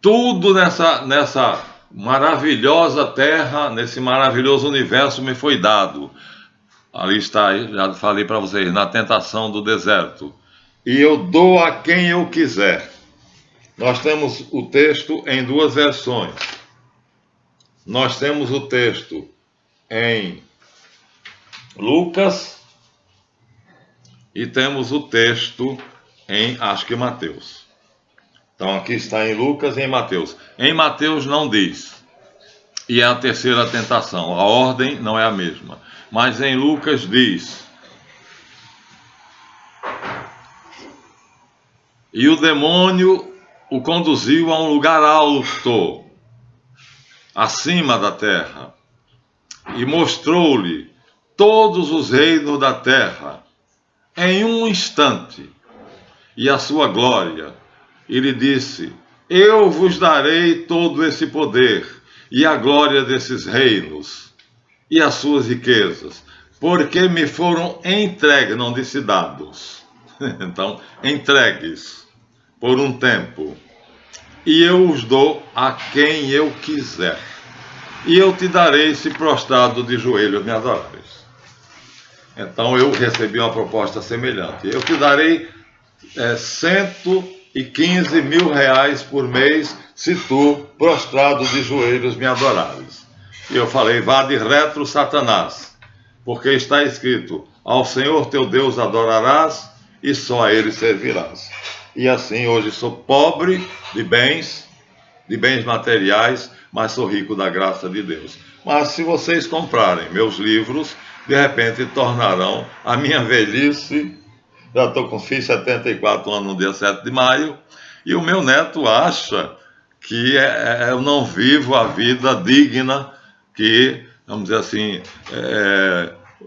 tudo nessa maravilhosa terra, nesse maravilhoso universo me foi dado. Ali está, já falei para vocês, na tentação do deserto. E eu dou a quem eu quiser. Nós temos o texto em 2 versões. Nós temos o texto em Lucas e temos o texto em, acho que Mateus. Então aqui está em Lucas e em Mateus. Em Mateus não diz. E é a terceira tentação. A ordem não é a mesma. Mas em Lucas diz: e o demônio o conduziu a um lugar alto, acima da terra, e mostrou-lhe todos os reinos da terra em um instante, e a sua glória. E lhe disse: eu vos darei todo esse poder, e a glória desses reinos e as suas riquezas, porque me foram entregues, não disse dados, então, entregues por um tempo, e eu os dou a quem eu quiser, e eu te darei se prostrado de joelhos me adorares. Então eu recebi uma proposta semelhante. Eu te darei 115 mil reais por mês se tu, prostrado de joelhos, me adorares. E eu falei, vá de retro, Satanás, porque está escrito, ao Senhor teu Deus adorarás e só a Ele servirás. E assim hoje sou pobre de bens materiais, mas sou rico da graça de Deus. Mas se vocês comprarem meus livros, de repente tornarão a minha velhice. Já fiz 74 anos no dia 7 de maio, e o meu neto acha que eu não vivo a vida digna que, vamos dizer assim,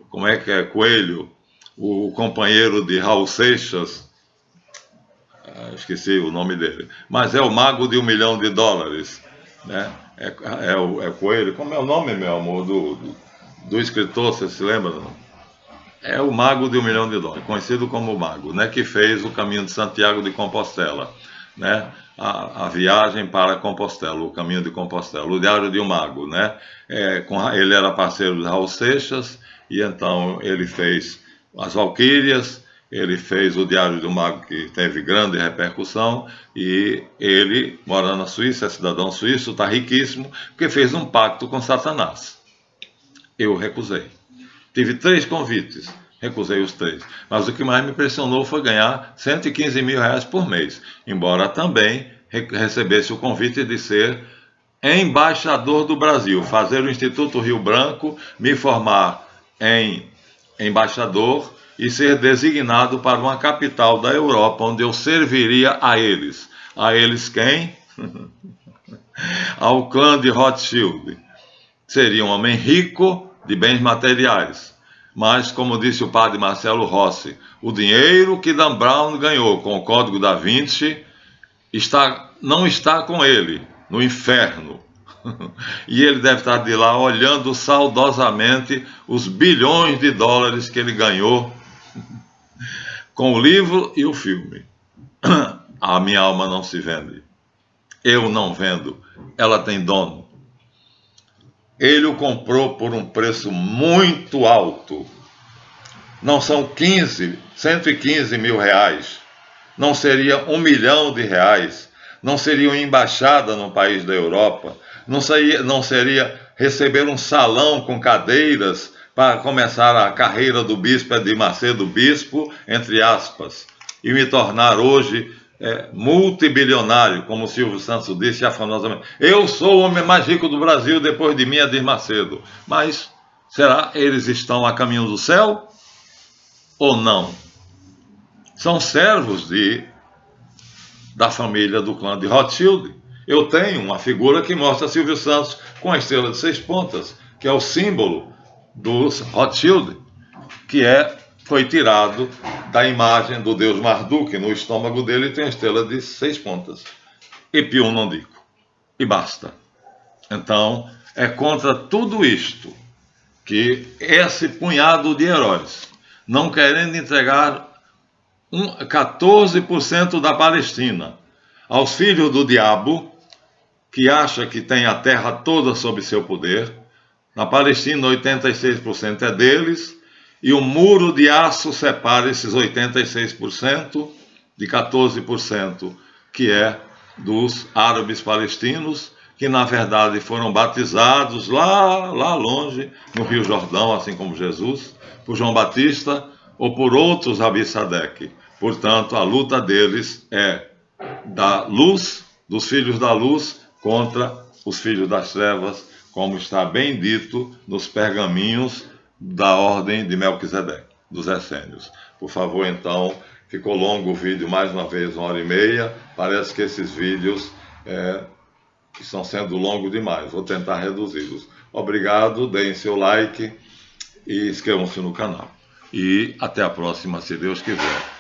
como é que é, Coelho, o companheiro de Raul Seixas, esqueci o nome dele, mas é o mago de $1 milhão, né? É Coelho, como é o nome, meu amor, do escritor, você se lembra? Não? É o mago de $1 milhão, conhecido como o mago, né? Que fez o caminho de Santiago de Compostela, né? A viagem para Compostela, o caminho de Compostela, o Diário de um Mago, né? Ele era parceiro de Raul Seixas, e então ele fez As Valquírias, ele fez o Diário de um Mago, que teve grande repercussão, e ele, mora na Suíça, é cidadão suíço, está riquíssimo, porque fez um pacto com Satanás. Eu recusei. Tive 3 convites, recusei os 3. Mas o que mais me impressionou foi ganhar 115 mil reais por mês, embora também recebesse o convite de ser embaixador do Brasil, fazer o Instituto Rio Branco, me formar em embaixador e ser designado para uma capital da Europa, onde eu serviria a eles. A eles quem? Ao clã de Rothschild. Seria um homem rico de bens materiais. Mas, como disse o padre Marcelo Rossi, o dinheiro que Dan Brown ganhou com o Código da Vinci não está com ele, no inferno. E ele deve estar de lá olhando saudosamente os bilhões de dólares que ele ganhou com o livro e o filme. A minha alma não se vende. Eu não vendo. Ela tem dono. Ele o comprou por um preço muito alto. Não são 115 mil reais. Não seria R$1 milhão. Não seria uma embaixada num país da Europa. Não seria receber um salão com cadeiras para começar a carreira do bispo Edir Macedo, bispo, entre aspas, e me tornar hoje multibilionário, como o Silvio Santos disse afamosamente. Eu sou o homem mais rico do Brasil, depois de mim, Edir Macedo. Mas será que eles estão a caminho do céu ou não? São servos da família do clã de Rothschild. Eu tenho uma figura que mostra Silvio Santos com a estrela de 6 pontas, que é o símbolo dos Rothschild, que foi tirado da imagem do deus Marduk. No estômago dele tem uma estrela de 6 pontas. E Pium não digo. E basta. Então, é contra tudo isto que esse punhado de heróis, não querendo entregar 14% da Palestina aos filhos do diabo, que acha que tem a terra toda sob seu poder. Na Palestina, 86% é deles, e o muro de aço separa esses 86% de 14%, que é dos árabes palestinos, que na verdade foram batizados lá longe, no Rio Jordão, assim como Jesus, por João Batista ou por outros Rabi Sadek. Portanto, a luta deles é da luz, dos filhos da luz, contra os filhos das trevas, como está bem dito nos pergaminhos da ordem de Melquisedeque, dos essênios. Por favor, então, ficou longo o vídeo, mais uma vez, 1h30. Parece que esses vídeos estão sendo longos demais. Vou tentar reduzi-los. Obrigado, deem seu like e inscrevam-se no canal. E até a próxima, se Deus quiser.